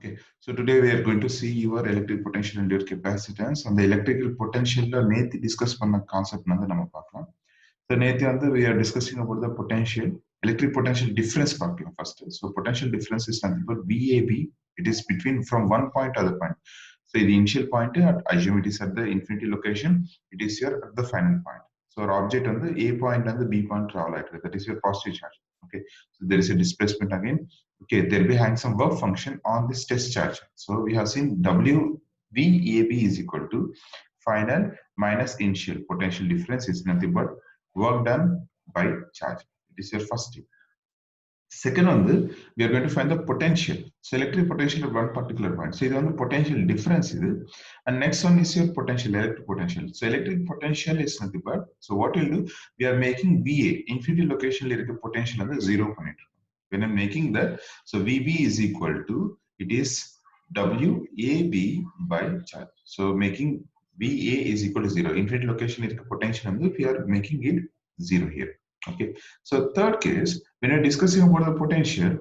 Okay, so today we are going to see your electric potential and your capacitance. And the electrical potential Neet discuss panna concept nanda nama paakalam. So Neet we are discussing about the potential, electric potential difference paakalam first. So potential difference is nothing but VAB. It is between from one point to other point. So the initial point, assume it is at the infinity location. It is here at the final point. So our object on the A point and the B point travel at that is your positive charge. Okay, so there is a displacement again. Okay, there will be having some work function on this test charge. So we have seen WVAB is equal to final minus initial. Potential difference is nothing but work done by charge. It is your first step. Second on the, we are going to find the potential. So electric potential at one particular point. So this is the potential difference. And next one is your potential, electric potential. So electric potential is nothing but, so what we'll do, we are making VA, infinity location electric potential on the 0 point. When I'm making that, so VB is equal to, it is WAB by charge. So making VA is equal to 0. Infinity location electric potential and we are making it 0 here. Okay, so third case, when you're discussing about the potential,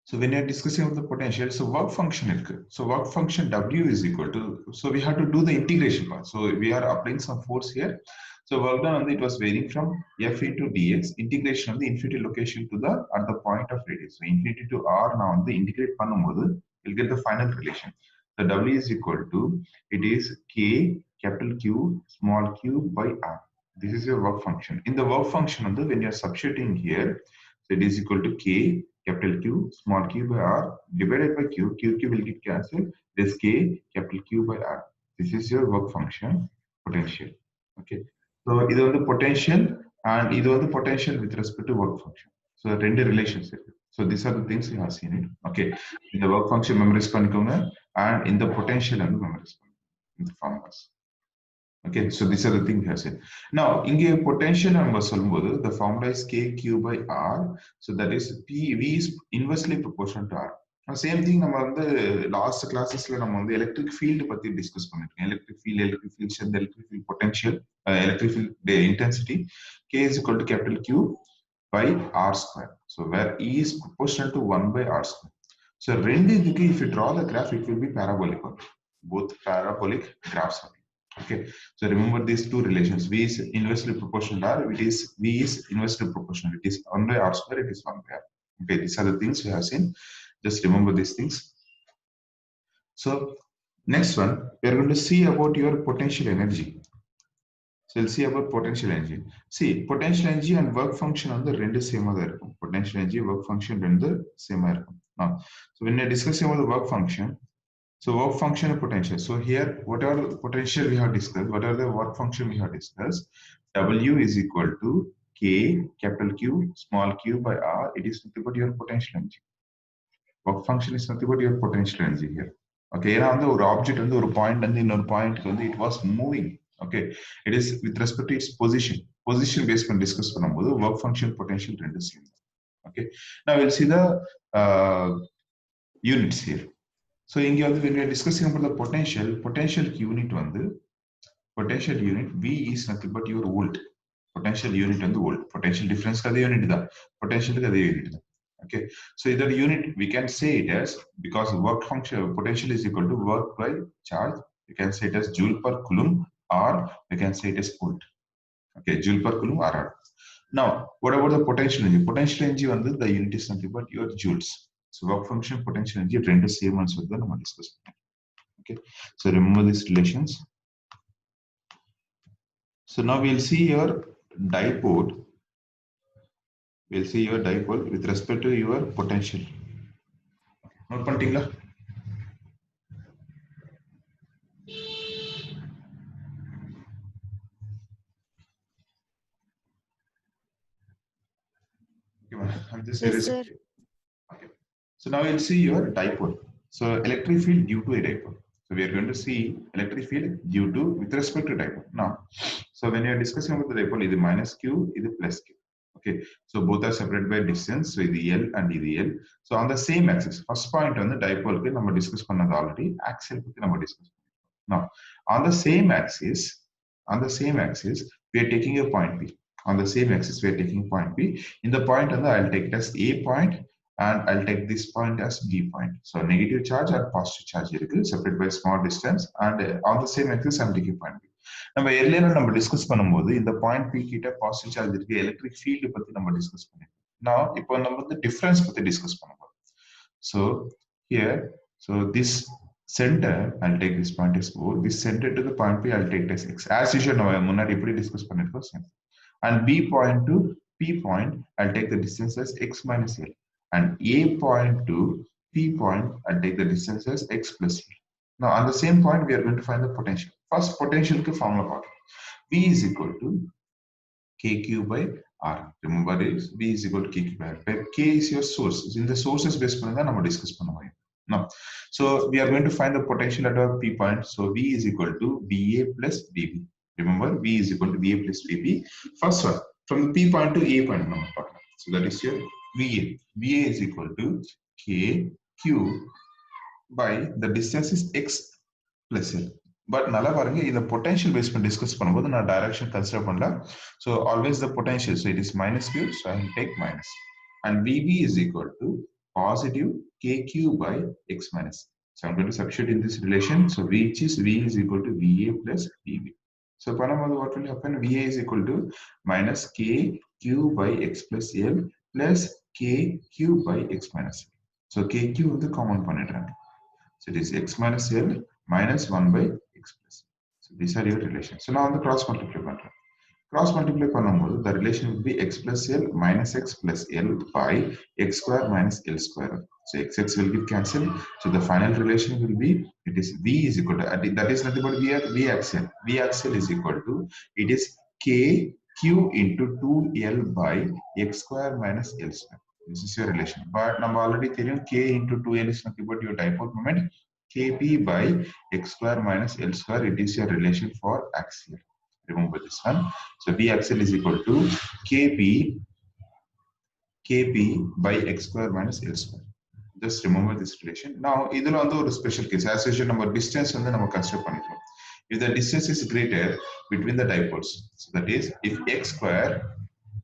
so when you're discussing about the potential, so work function, so work function W is equal to, so we have to do the integration part. So we are applying some force here. So work done on the, it was varying from F into dx, integration of the infinity location to the, at the point of radius. So infinity to R now on the integrate pannumbodhu, you'll get the final relation. So W is equal to, it is K capital Q small q by R. This is your work function. In the work function, when you are substituting here, so it is equal to K capital Q small q by R divided by Q. Q will get cancelled. This K capital Q by R. This is your work function potential. Okay. So this is the potential and this is the potential with respect to work function. So two relations. So these are the things you have seen it. Okay. In the work function memorize panikonga and in the potential and memorize in the formulas. Okay, so these are the things we have said. Now, in potential number, the formula is KQ by R. So that is V is inversely proportional to R. Now, same thing, we last classes, we electric field discuss electric field, electric field potential, electric field intensity. K is equal to capital Q by R square. So where E is proportional to 1 by R square. So if you draw the graph, it will be parabolic. Both parabolic graphs. Okay, so remember these two relations. V is inversely proportional to R. It is V is inversely proportional. It is 1 by R square. It is 1 by R. Okay, these are the things we have seen. Just remember these things. So next one, we are going to see about your potential energy. So we'll see about potential energy. See, potential energy and work function on the rendu same other. Potential energy, work function rendu same other. Now, so when we are discussing about the work function. So work function and potential. So here, whatever the potential we have discussed, whatever the work function we have discussed, W is equal to K capital Q small q by R. It is nothing but your potential energy. Work function is nothing but your potential energy here. Okay, here on the object and the point and the point it was moving. Okay, it is with respect to its position. Position based on discuss work function potential rendu same. Okay, now we'll see the units here. So when we are discussing about the potential unit potential unit V is nothing but your volt. Potential unit and the volt. Potential difference ka unit da. Potential ka unit da. Okay. So either unit we can say it as, because work function potential is equal to work by charge. You can say it as joule per coulomb, or we can say it as volt. Okay, joule per coulomb or. Now, what about the potential energy? Potential energy the unit is nothing but your joules. So work function potential energy render same also discuss. Okay, so remember these relations. So now we'll see your dipole. We'll see your dipole with respect to your potential. Note pantingla. I'm just yes, sir. Okay. So now we'll see your dipole. So electric field due to a dipole. So we are going to see electric field due to with respect to dipole. Now, so when you are discussing about the dipole, either minus q, either plus q. Okay, so both are separated by distance. So the L and the L. So on the same axis, first point on the dipole, we have discussed already. Axial, we have discussed. Now, on the same axis, we are taking a point P. On the same axis, we are taking point P. In the point, I'll take it as A point, and I'll take this point as B point. So negative charge or positive charge separated by small distance, and on the same axis I'm taking point B. நம்ம earlier நம்ம discuss பண்ணும்போது இந்த point B கிட்ட positive charge இருக்கு, electric field பத்தி நம்ம discuss பண்ணிருக்கோம். நான் இப்போ நம்ம வந்து டிஃபரன்ஸ் பத்தி டிஸ்கஸ் பண்ண போறோம். So here, so this center, I'll take this point as O. This center to the point P, I'll take this X. As usual, நம்ம முன்னாடி எப்படி டிஸ்கஸ் பண்ணிருக்கோம் same. And B point to P point, I'll take the distance as X minus L. And A point to P point, I'll take the distance as X plus L. Now, on the same point, we are going to find the potential. First, potential ke formula. V is equal to KQ by R. Remember this, V is equal to KQ by R. Where K is your source. In the sources based on that, we discuss பண்ணுவோம். Now, so we are going to find the potential at our P point. So V is equal to VA plus VB. Remember, V is equal to VA plus VB. First one, from the P point to A point. So that is your VA. VA is equal to KQ by the distance is X plus L. But நல்லா பாருங்க, இந்த potential based பண்ணி discuss பண்ணும்போது நான் direction consider பண்ணல. So always the potential, so it is minus Q, so I will take minus. And VB is equal to positive KQ by X minus. So I'm going to substitute in this relation. So which is V is equal to VA plus VB. So பண்ணும்போது what will happen? VA is equal to minus KQ by X plus L plus KQ by X minus L. So KQ வந்து common பண்ணிடுறாங்க. So it is X minus L minus 1 by X plus. So these are your relations. So now on the cross multiply பண்றேன். Cross multiply பண்ணும்போது the relation will be X plus L minus X plus L by X square minus L square. So X will get cancelled. So the final relation will be, it is V is equal to, that is nothing but V axial. V axial is equal to, it is KQ into 2L by X square minus L square. This is your relation. But நம்ம already தெரியும் K into 2L is nothing but your dipole moment. Kp by X square minus L square, it is your relation for axial. Remember this one. So V axial is equal to Kp by X square minus L square. Just remember this relation. Now, this is a special case. As usual, number distance and then consider பண்ணிக்கலாம். If the distance is greater between the dipoles, so that is, if X square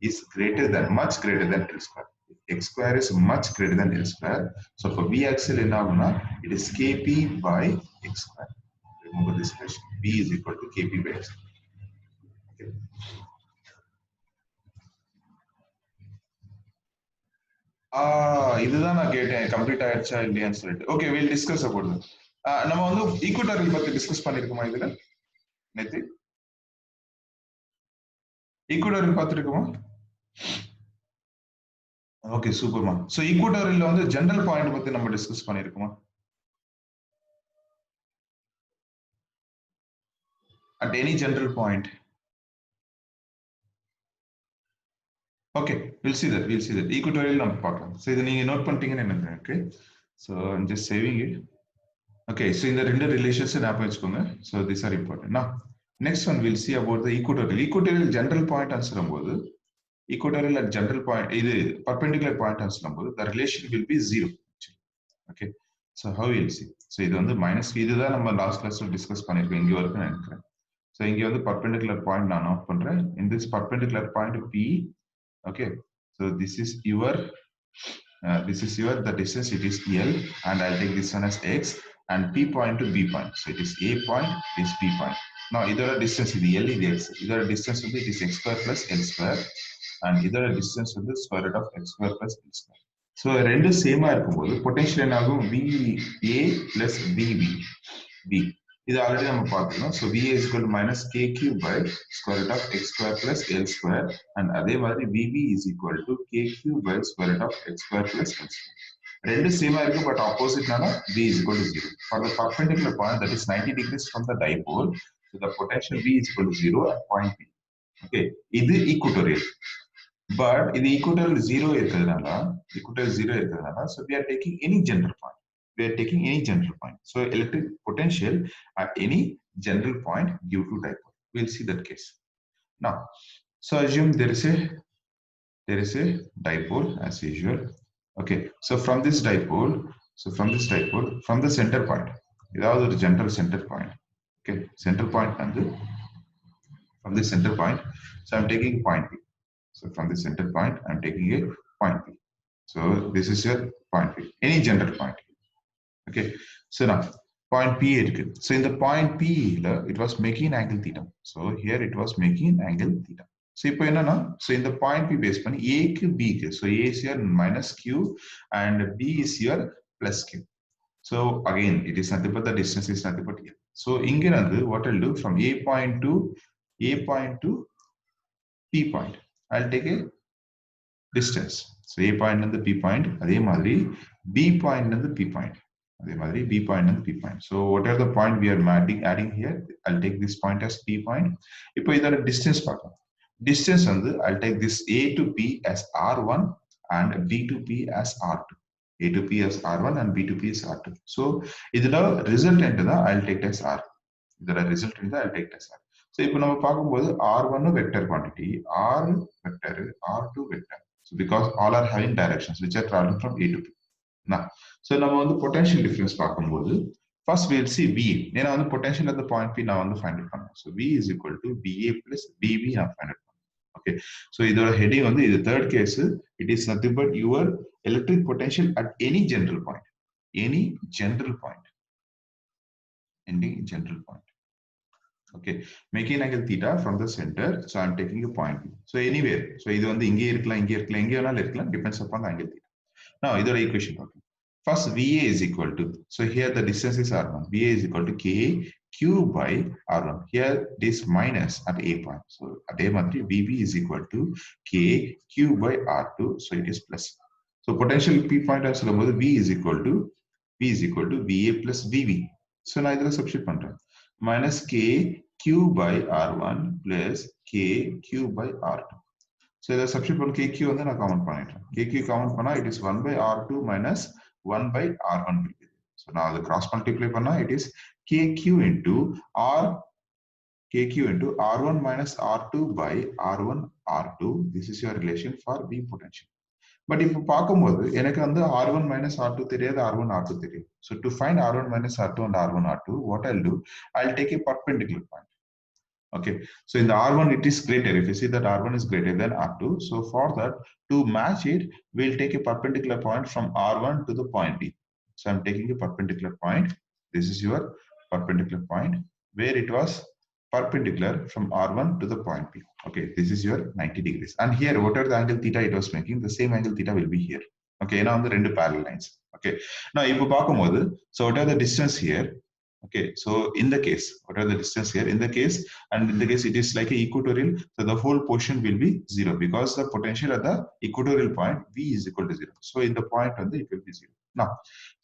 is greater than, much greater than L square. If X square is much greater than L square, so for V axial it is Kp by X square. Remember this relation. V is equal to Kp by X square. Okay. இதுதான் நான் கேட்டேன், complete ஆயிடுச்சா இல்லையான்னு சொல்லிட்டு. Okay, we'll discuss about that. நம்ம வந்து equatorial பத்தி discuss பண்ணிருக்கோமா இதுல? நேத்து ஈக்குவட்டோரியல் பார்த்துருக்கோமா? ஓகே, சூப்பர்மா. சோ ஈக்குவட்டோரியல்ல வந்து ஜெனரல் பாயிண்ட் பத்தி நம்ம discuss பண்ணிருக்கோமா? At any general point. Okay, we'll see that. Equatorial நம்ம பார்க்கலாம். So இத நீங்க நோட் பண்ணிட்டீங்கன்னு நினைக்கிறேன். Okay, so I'm just saving it. Okay, so இந்த ரெண்டு ரிலேஷன்ஸ் ஞாபகம் வச்சுக்கோங்க. So these are important. Now, next one we'll see about the equatorial. Equatorial general point சொல்லும்போது, equatorial at general point, இது perpendicular point சொல்லும்போது, the relation will be 0. Okay, so how we'll see? So இது வந்து minus, இதுதான் நம்ம last கிளாஸ்ல discuss பண்ணிருக்கோம், இங்க வரைக்கும் நினைக்கிறேன். So இங்க வந்து perpendicular point நான் நோட் பண்றேன். In this perpendicular point P, okay, so this is your the distance, it is L, and I'll take this one as X, and P point to B point, so it is A point, this B point. Now either a distance is L is X, either a distance will be it is X square plus L square, and either a distance will be square root of X square plus L square. So ரெண்டு சேமா இருக்கும்போது potential என்ன ஆகும்? VA plus VB. B. இது already நம்ம பார்த்துருக்கோம். So VA is equal to minus KQ by square root of X square plus L square, and அதே மாதிரி VB is equal to KQ by square root of X square plus L square. ரெண்டு சேமா இருக்கு, but ஆப்போசிட்னால V is equal to 0. For the perpendicular point that is 90 degrees from the dipole, so the potential V is equal to 0 at point P. Okay, இது equatorial. But in the equatorial 0 இருக்கிறதுனால, so we are taking any general point. So electric potential at any general point due to dipole. We'll see that case. Now, so assume there is a dipole as usual. Okay, so from this dipole, from the center point, without the general center point. Okay, center point and from the center point, so I'm taking point P. So from the center point, I'm taking a point P. So this is your point P, any general point. Okay, so now point P இருக்கு. So in the point P, it was making angle theta. So here it was making angle theta. So இப்போ என்னன்னா, so in the point P base பண்ணி A க்கு B க்கு, so A is your minus Q and B is your plus Q. So again, it is nothing but the distance is nothing but here. So இங்க இருந்து what I'll do from A point to P point, I'll take a distance. So A point and the P point, அதே மாதிரி B point and the P point, அதே மாதிரி B point and the P point. So whatever the point we are adding here, I'll take this point as P point. இப்போ இதோட distance பார்க்கலாம். Distance வந்து I'll take this A to P as R1 and B to P as R2. A to P as R1 and B to P as R2. So இதோட resultant தான் I'll take as R. இதோட resultant தான் I'll take as R. So இப்போ நம்ம பார்க்கும்போது R1 vector quantity, R vector, R2 vector. So because all are having directions which are traveling from A to P. Now, so நம்ம வந்து potential difference பார்க்கும்போது first we'll see V. ஏன்னா வந்து potential at the point P நான் வந்து find it பண்ணணும். So V is equal to BA plus BB நான் find it பண்ணணும். Okay. So இதோட heading வந்து இது third case, it is nothing but your electric potential at any general point. Any general point. Any general point. Okay, making angle theta from the center, so I'm taking a point B. So anywhere, so இது வந்து இங்கே இருக்கலாம், இங்கே இருக்கலாம், எங்கே வேணாலும் இருக்கலாம், depends upon the angle theta. Now இதோட equation பார்க்கலாம். First VA is equal to, so here the distance is R1, VA is equal to K Q by R1. Here it is minus at A point. So அதே மாதிரி VB is equal to K Q by R2, so it is plus. So potential P point as சொல்லும்போது V is equal to VA plus VB. So நான் இதில் substitute பண்றேன். Minus K Q by R1 plus K Q by R2. So the substitute for KQ வந்து நான் count பண்ணிட்டேன். KQ count பண்ணா it is 1 by R2 minus 1 by R1 will be. So now the cross multiply பண்ணா it is KQ into R1 minus R2 by R1 R2. This is your relation for V potential. But if பார்க்கும்போது எனக்கு வந்து R1 minus R2 தெரியாது, R1 R2 தெரியும். So to find R1 minus R2 and R1 R2, what I'll do, I'll take a perpendicular point. Okay, so in the R1 it is greater. If you see that R1 is greater than R2, so for that to match it, we'll take a perpendicular point from R1 to the point B. So I'm taking a perpendicular point. This is your perpendicular point where it was perpendicular from R1 to the point B. Okay, this is your 90 degrees. And here, whatever the angle theta it was making, the same angle theta will be here. Okay, now on the two parallel lines. Okay, now if you பார்க்கும்போது, so whatever the distance here. Okay, so in the case, what are the distance here? In the case, and in the case, it is like a equatorial, so the whole portion will be 0 because the potential at the equatorial point V is equal to 0. So in the point on the it will be 0. Now,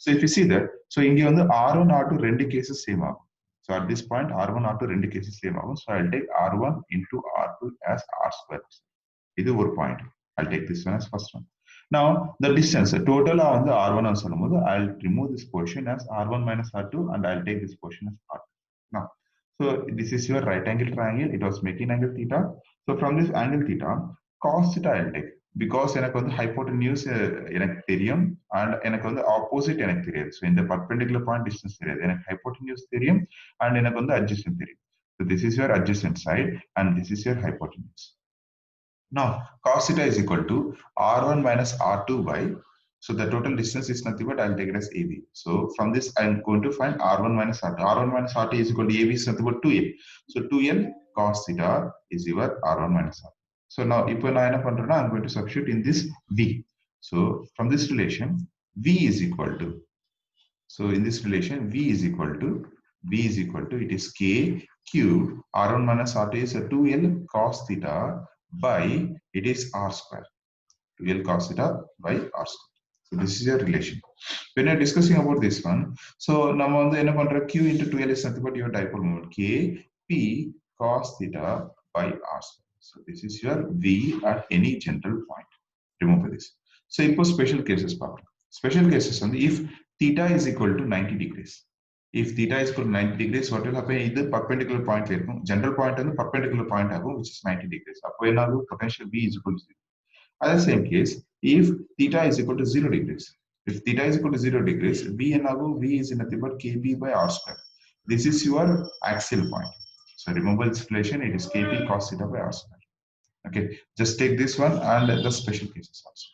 so if you see that, so in the R1, R2, two cases same ஆகும். So at this point, R1, R2, two cases same ஆகும். So I'll take R1 into R2 as R square. This is one point. I'll take this one as first one. Now the distance total on the R1 and சொல்லும்போது I'll remove this portion as R1 minus R2 and I'll take this portion as R2. Now, so this is your right angle triangle. It was making angle theta. So from this angle theta, cos theta I'll take because எனக்கு வந்து hypotenuse எனக்கு தெரியும் and எனக்கு வந்து opposite எனக்கு தெரியாது. So in the perpendicular point distance தெரியாது. எனக்கு hypotenuse தெரியும் and எனக்கு வந்து adjacent தெரியும். So this is your adjacent side and this is your hypotenuse. Now, cos theta is equal to R1 minus R2 by, so the total distance is nothing but I'll take it as AB. So from this, I'm going to find R1 minus R2. R1 minus R2 is equal to AB is nothing but 2L. So 2L cos theta is your R1 minus R2. So now, if I'm going to substitute in this V. So from this relation, V is equal to, so in this relation, V is equal to, it is K Q, R1 minus R2 is a 2L cos theta by it is R square. 2L cos theta by R square. So this is your relation. When you're discussing about this one, so நம்ம வந்து என்ன பண்ற Q into 2L is nothing but your dipole moment K P cos theta by R square. So this is your V at any general point. Remember this. So இப்போ special cases பார்க்கலாம். Special cases வந்து if theta is equal to 90 degrees. If theta is equal to 90 degrees, what will happen? Either perpendicular point இருக்கும். General point and perpendicular point ஆகும், which is 90 degrees. அப்போ என்ன ஆகும்? Potential V is equal to 0. At the same case, if theta is equal to 0 degrees, if theta is equal to 0 degrees, V and V is nothing but KB by R square. This is your axial point. So remember this relation, it is KB cos theta by R square. Okay, just take this one and the special cases also.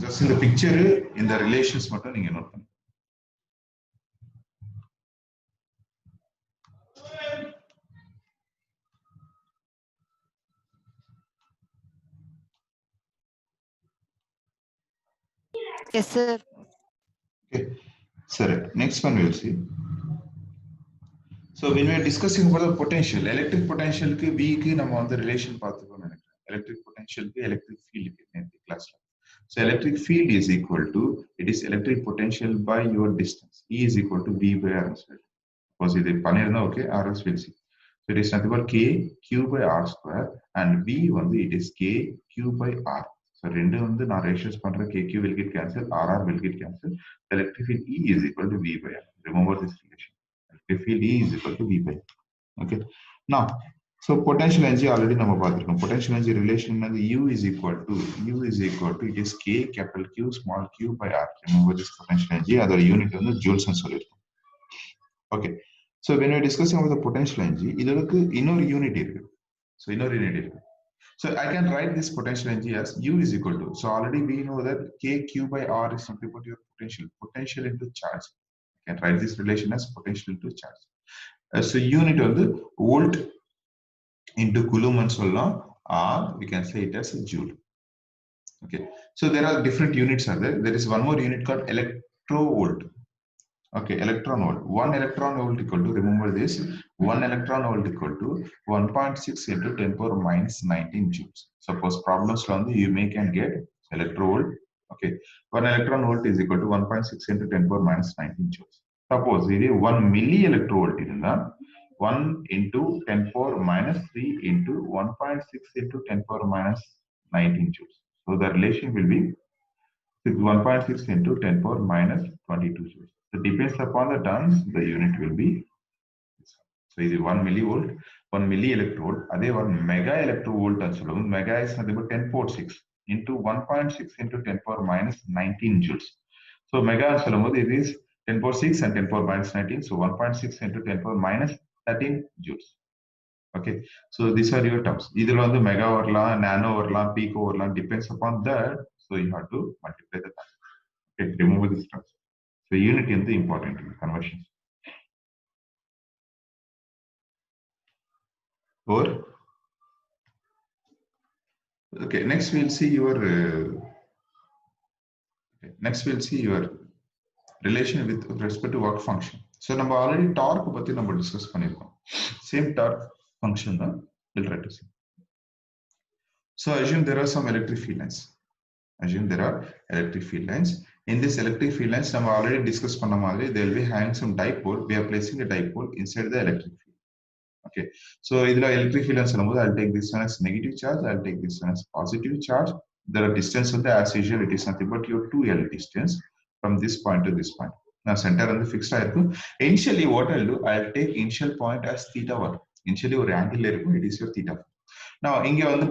Just in the picture, in the relations மட்டும் நீங்க note பண்ணுங்க. Yes, sir. Okay. Sir, next one we'll see. So when we are discussing about the potential, electric potential க்கு V க்கு நம்ம வந்து relation பார்த்துக்கோம் நினைக்கிறேன். Electric potential க்கு electric field க்கு நேத்து classல. So electric field is equal to, it is electric potential by your distance. E is equal to V by R square. Suppose இது பண்ணிருந்தா okay, RS will see. So it is nothing but K Q by R square and V வந்து it is K Q by R. So ரெண்டு வந்து நான் ratios பண்றேன், KQ will get cancelled, RR will get cancelled. The electric field E is equal to V by R. Remember this relation. Electric field E is equal to V by R. Okay. Now, so potential energy already நம்ம பார்த்திருக்கோம். Potential energy relation வந்து U is equal to it is K capital Q small q by R. Remember this potential energy. அதோட unit வந்து joules சொல்லிருக்கோம். Okay. So when we are discussing about the potential energy, இதற்கு இன்னொரு unit இருக்கு. So இன்னொரு unit இருக்கு. So I can write this potential energy as U is equal to. So already we know that K Q by R is something about your potential into charge. I can write this relation as potential into charge. So unit வந்து volt into coulomb and சொல்லலாம், or we can say it as a joule. Okay. So there are different units are there. There is one more unit called electrovolt. Okay, electron volt. 1 electron volt equal to, remember this, 1 electron volt equal to 1.6 into 10 power minus 19 joules. Suppose problems from the you may can get electrovolt. Okay, 1 electron volt is equal to 1.6 into 10 power minus 19 joules. Suppose it is 1 milli electrovolt in the 1 into 10 power minus 3 into 1.6 into 10 power minus 19 joules. So the relation will be 1.6 into 10 power minus 22 joules. So depends upon the turns, the unit will be this one. So இது 1 millivolt, 1 milli electrovolt, அதே 1 mega electrovolt and சொல்லுவோம். Mega is nothing but 10 power 6 into 1.6 into 10 power minus 19 joules. So mega and சொல்லும்போது it is 10 power 6 and 10 power minus 19. So 1.6 into 10 power minus 13 joules. Okay, so these are your terms. இதுல வந்து mega வரலாம், nano வரலாம், pico வரலாம், depends upon that. So you have to multiply the terms. Okay, remove this terms. So unit is the important conversion. Or okay, next we'll see your relation with respect to work function. So நம்ம already torque பத்தி நம்ம discuss பண்ணிருக்கோம். Same torque function தான் we'll try to see. So assume there are some electric field lines. In this electric field lines, we already discussed panna madri, they will be having some dipole. We are placing a dipole inside the electric field. Okay. So idla electric field lines I'll take this one as negative charge, I'll take this one as positive charge. There are distance of the as usual, it is nothing but your 2L distance from this point to this point. Now center and the fixed initially what I'll do, I'll take initial point as theta1. Initially or angle it is your theta1. Now,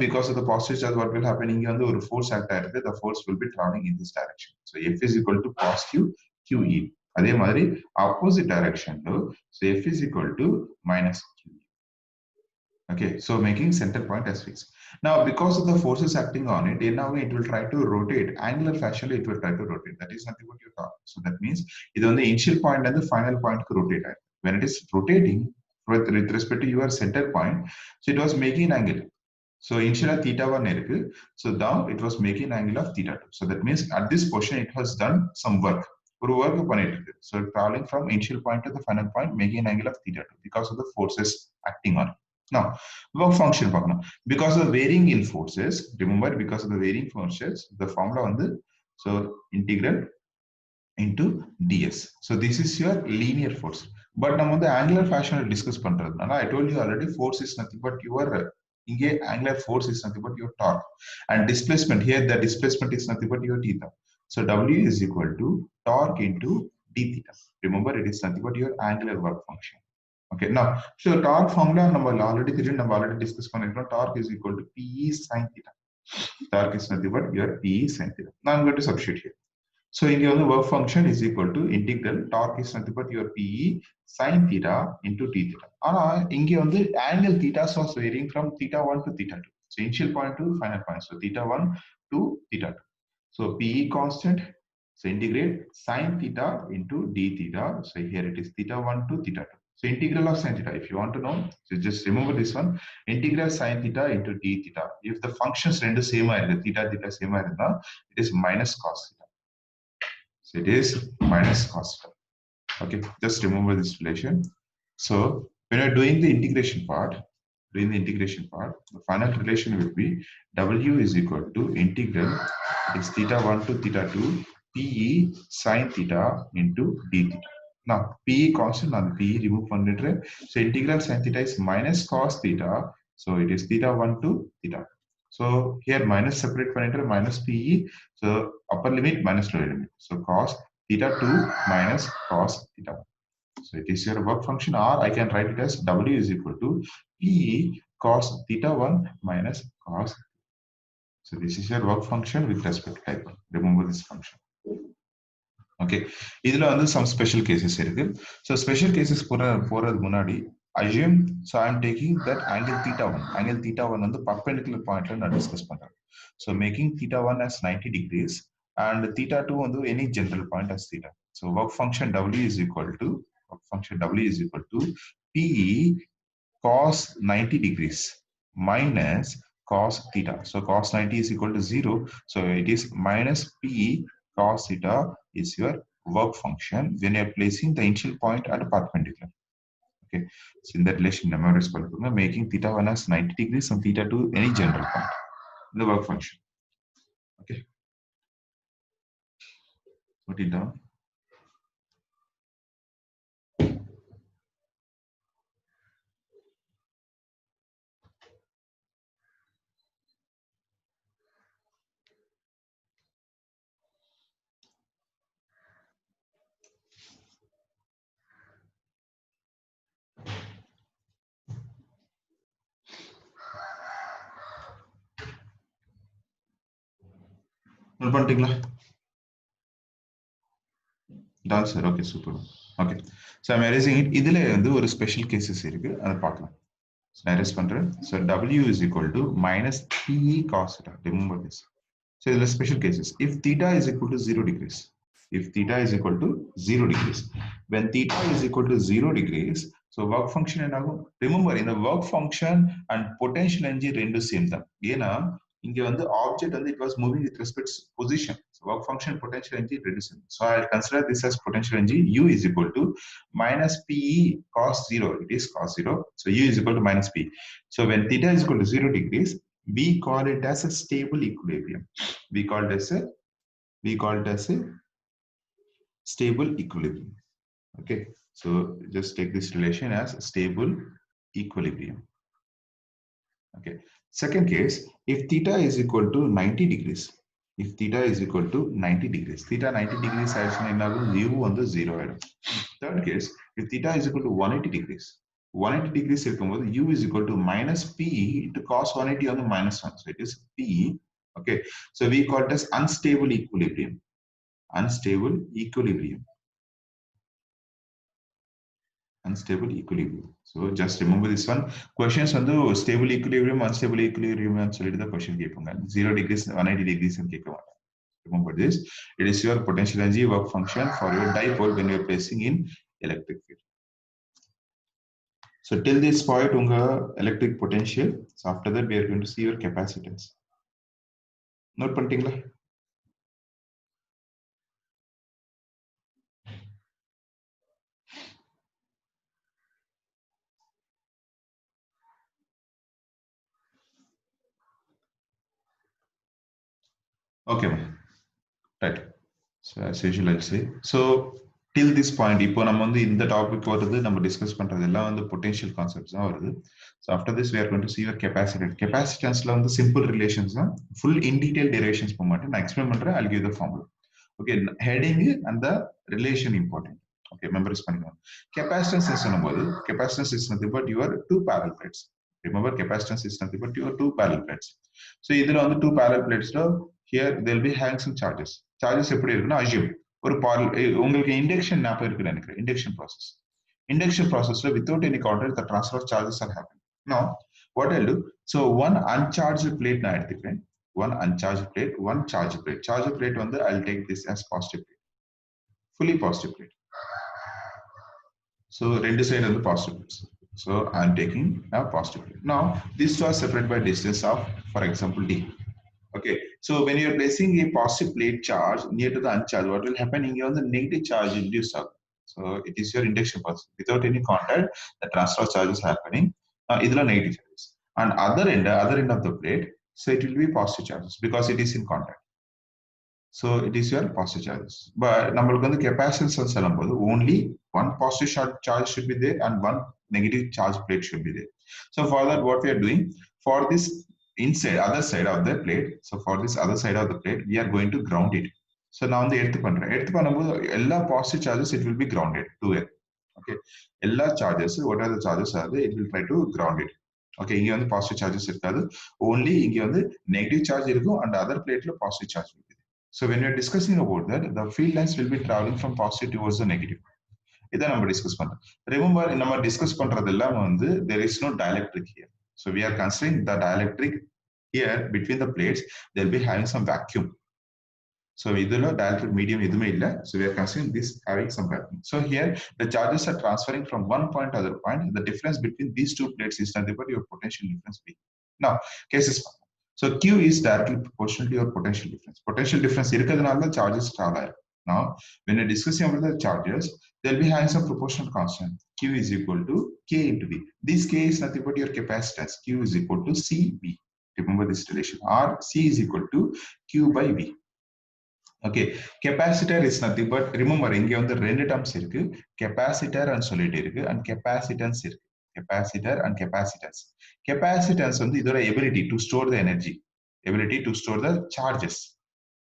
because of the positive charge, what will happen? Inga force act ஆயிருக்கு, the force will be traveling in this direction. So F is equal to positive QE. அதே மாதிரி opposite direction, so F is equal to minus QE. Okay, so making center point as fixed. Now, because of the forces acting on it, now it will try to rotate. Angular fashion, it will try to rotate. That is nothing but your torque. So that means இது வந்து initial point and the final point rotate. When it is rotating with respect to your center point, so it was making an angle. So initially theta1 irukku. So now it was making an angle of theta2. So that means at this portion it has done some work. ஒரு work பண்ணிட்டு இருக்கு. So traveling from initial point to the final point, making an angle of theta2 because of the forces acting on it. Now, work function பார்க்கணும். Because of varying in forces, remember because of the varying forces, the formula வந்து so integral into ds. So this is your linear force. But நம்ம வந்து angular fashion discuss பண்றதுனால I told you already force is nothing but your angular force is nothing but your torque, and displacement here, the displacement is nothing but your theta. So W is equal to torque into d theta. Remember, it is nothing but your angular work function. Okay, now so torque formula நம்ம already discuss பண்ணிருக்கோம். Torque is equal to PE sin theta. Torque is nothing but your PE sin theta. Now I'm going to substitute here. So in the other work function is equal to integral torque is nothing but your PE sin theta into d theta. The angle theta was varying from theta1 to theta2. So initial point to final point. So theta1 to theta2. So PE constant, so integrate sin theta into d theta. So here it is theta 1 to theta 2. So integral of sin theta, if you want to know, so just remember this one, integral sin theta into d theta. If the functions rendu same irundha, theta theta same irundha, it is minus cos theta. So it is minus cos theta. Okay, just remember this relation. So when you're doing the integration part, the final relation will be W is equal to integral, it is theta 1 to theta 2 PE sin theta into d theta. Now PE constant, நான் PE remove பண்ணிடுறேன். So integral sin theta is minus cos theta. So it is theta 1 to theta. So here minus separate பண்ணிடுறேன், minus PE. So upper limit minus lower limit. So cos theta 2 minus cos theta 1. So it is your work function, or I can write it as W is equal to PE cos theta 1 minus cos. So this is your work function with respect to type 1. Remember this function. Okay. இதுல வந்து some special cases இருக்கு. So special cases போறது முன்னாடி assume, so I am taking that angle theta 1. Angle theta 1 வந்து perpendicular point ல நான் discuss பண்றேன். So making theta 1 as 90 degrees and theta 2 வந்து any general point as theta. So work function W is equal to PE cos 90 degrees minus cos theta. So cos 90 is equal to 0. So it is minus PE cos theta is your work function when you are placing the initial point at a perpendicular. Okay. So in that relation, memorize பண்ணுங்க, making theta 1 as 90 degrees and theta 2 any general point. The work function. Okay. Put it down. Note பண்ணிட்டீங்களா? Done sir. Okay, super. Okay. So I'm erasing it. இதுல வந்து ஒரு special cases இருக்கு, அதை பார்க்கலாம். So I erase பண்றேன். So W is equal to minus PE cos theta. Remember this. So there are special cases. If theta is equal to 0 degrees, when theta is equal to 0 degrees, so work function என்னாகும்? Remember, in the work function and potential energy ரெண்டு same தான். ஏன்னா இங்க வந்து object வந்து it was moving with respect to position. So work function potential energy ரெண்டு same. So I'll consider this as potential energy. U is equal to minus PE cos 0. It is cos 0. So U is equal to minus P. So when theta is equal to 0 degrees, we call it as a stable equilibrium. We call it as a stable equilibrium. Okay, so just take this relation as stable equilibrium. Okay, second case, if theta is equal to 90 degrees, theta 90 degrees actually u on the 0 item. Third case, if theta is equal to 180 degrees, 180 degrees u is equal to minus P into cos 180 on the minus 1. So it is P. Okay, so we call it as unstable equilibrium. Unstable equilibrium. So just remember this one. Questions on the stable equilibrium, unstable equilibrium, and so the question came 0 degrees, 180 degrees, and remember this. It is your potential energy work function for your dipole when you are placing in electric field. So till this point, unga electric potential. So after that, we are going to see your capacitance. Note பண்ணிட்டீங்களா? Okay, right. So as usual, I'll say. So till this point, இப்போ நம்ம வந்து இந்த topic வருது, நம்ம discuss பண்றது எல்லாம் வந்து பொட்டன்ஷியல் கான்செப்ட்ஸ் தான் வருது. So after this, we are going to see your capacitance. Capacitanceல வந்து simple relations தான். Full in detail derivations போக மாட்டேன். நான் explain பண்றேன். I'll give the formula. Okay, heading and the relation important. Okay, memorize பண்ணிக்கோங்க. Capacitance is சொல்லும்போது, capacitance is nothing but your two parallel plates. Remember, capacitance is nothing but your two parallel plates. So இதுல வந்து two parallel plates, here there will be having some charges. Charges எப்படி இருக்குன்னா, assume ஒரு உங்களுக்கு induction ஞாபகம் இருக்குன்னு நினைக்கிறேன். Induction processல without any counter, the transfer of charges are happening. Now, what I'll do, so one uncharged plate நான் எடுத்துக்கிறேன், one uncharged plate, one charged plate. Charged plate வந்து I'll take this as positive plate, fully positive plate. So ரெண்டு side வந்து positive plates. So I'm taking a positive plate. Now these two are separated by distance of, for example, d. Okay, so when you are placing a positive plate charge near to the uncharged, what will happen? Here the negative charge induced out. So it is your induction pulse. Without any contact, the transfer charge is happening. Idla negative charges. And other end of the plate, so it will be positive charges because it is in contact. So it is your positive charges. But நம்மளுக்கு வந்து capacitance சொல்லும்போது only one positive charge should be there and one negative charge plate should be there. So for that, what we are doing for this inside other side of the plate, so for this other side of the plate, we are going to ground it. So நான் வந்து எடுத்து பண்ணும்போது எல்லா positive charges it will be grounded to it. Okay, எல்லா charges, what are the charges are there, it will try to ground it. Okay, இங்க வந்து positive charges இருக்காது, only இங்க வந்து negative charge இருக்கும் and other plateல positive charge will be there. So when we are discussing about that, the field lines will be traveling from positive towards the negative. இதை நம்ம discuss பண்றோம். Remember நம்ம discuss பண்றது எல்லாம் வந்து there is no dielectric here. So we are considering the dielectric here between the plates, they'll be having some vacuum. So இதுல dielectric medium எதுவுமே இல்ல. So we are considering this having some vacuum. So here the charges are transferring from one point to other point. The difference between these two plates is nothing but your potential difference B. Now cases. So Q is directly proportional to your potential difference. Potential difference இருக்கிறதுனால charges travel ஆயிரும். Now when you're discussing about the charges, they'll be having some proportional constant. Q is equal to K into V. This K is nothing but your capacitance. Q is equal to CV. Remember this relation. Or C is equal to Q by V. Okay, capacitor is nothing but, remember இங்க வந்து ரெண்டு terms இருக்கு, capacitor and சொல்லிட்டு இருக்கு and capacitance இருக்கு. Capacitor and capacitance. Capacitance வந்து இதோட ability to store the energy, ability to store the charges,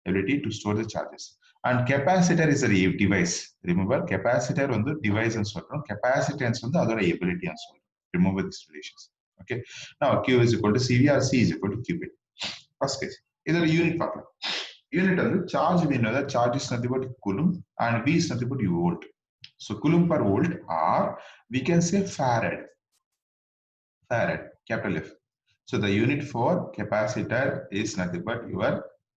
ability to store the charges. And capacitor is a device. Remember capacitor வந்து device ன்னு சொல்றோம், capacitance வந்து அதோட ability ன்னு சொல்றோம். Remember these relations. Okay, now Q is equal to CV or C is equal to Q. First case, இதோட unit பார்க்கலாம். Unit வந்து charge, we know that charge is nothing but coulomb and V is nothing but volt. So coulomb per volt, or we can say farad, capital F. So the unit for capacitor is nothing but your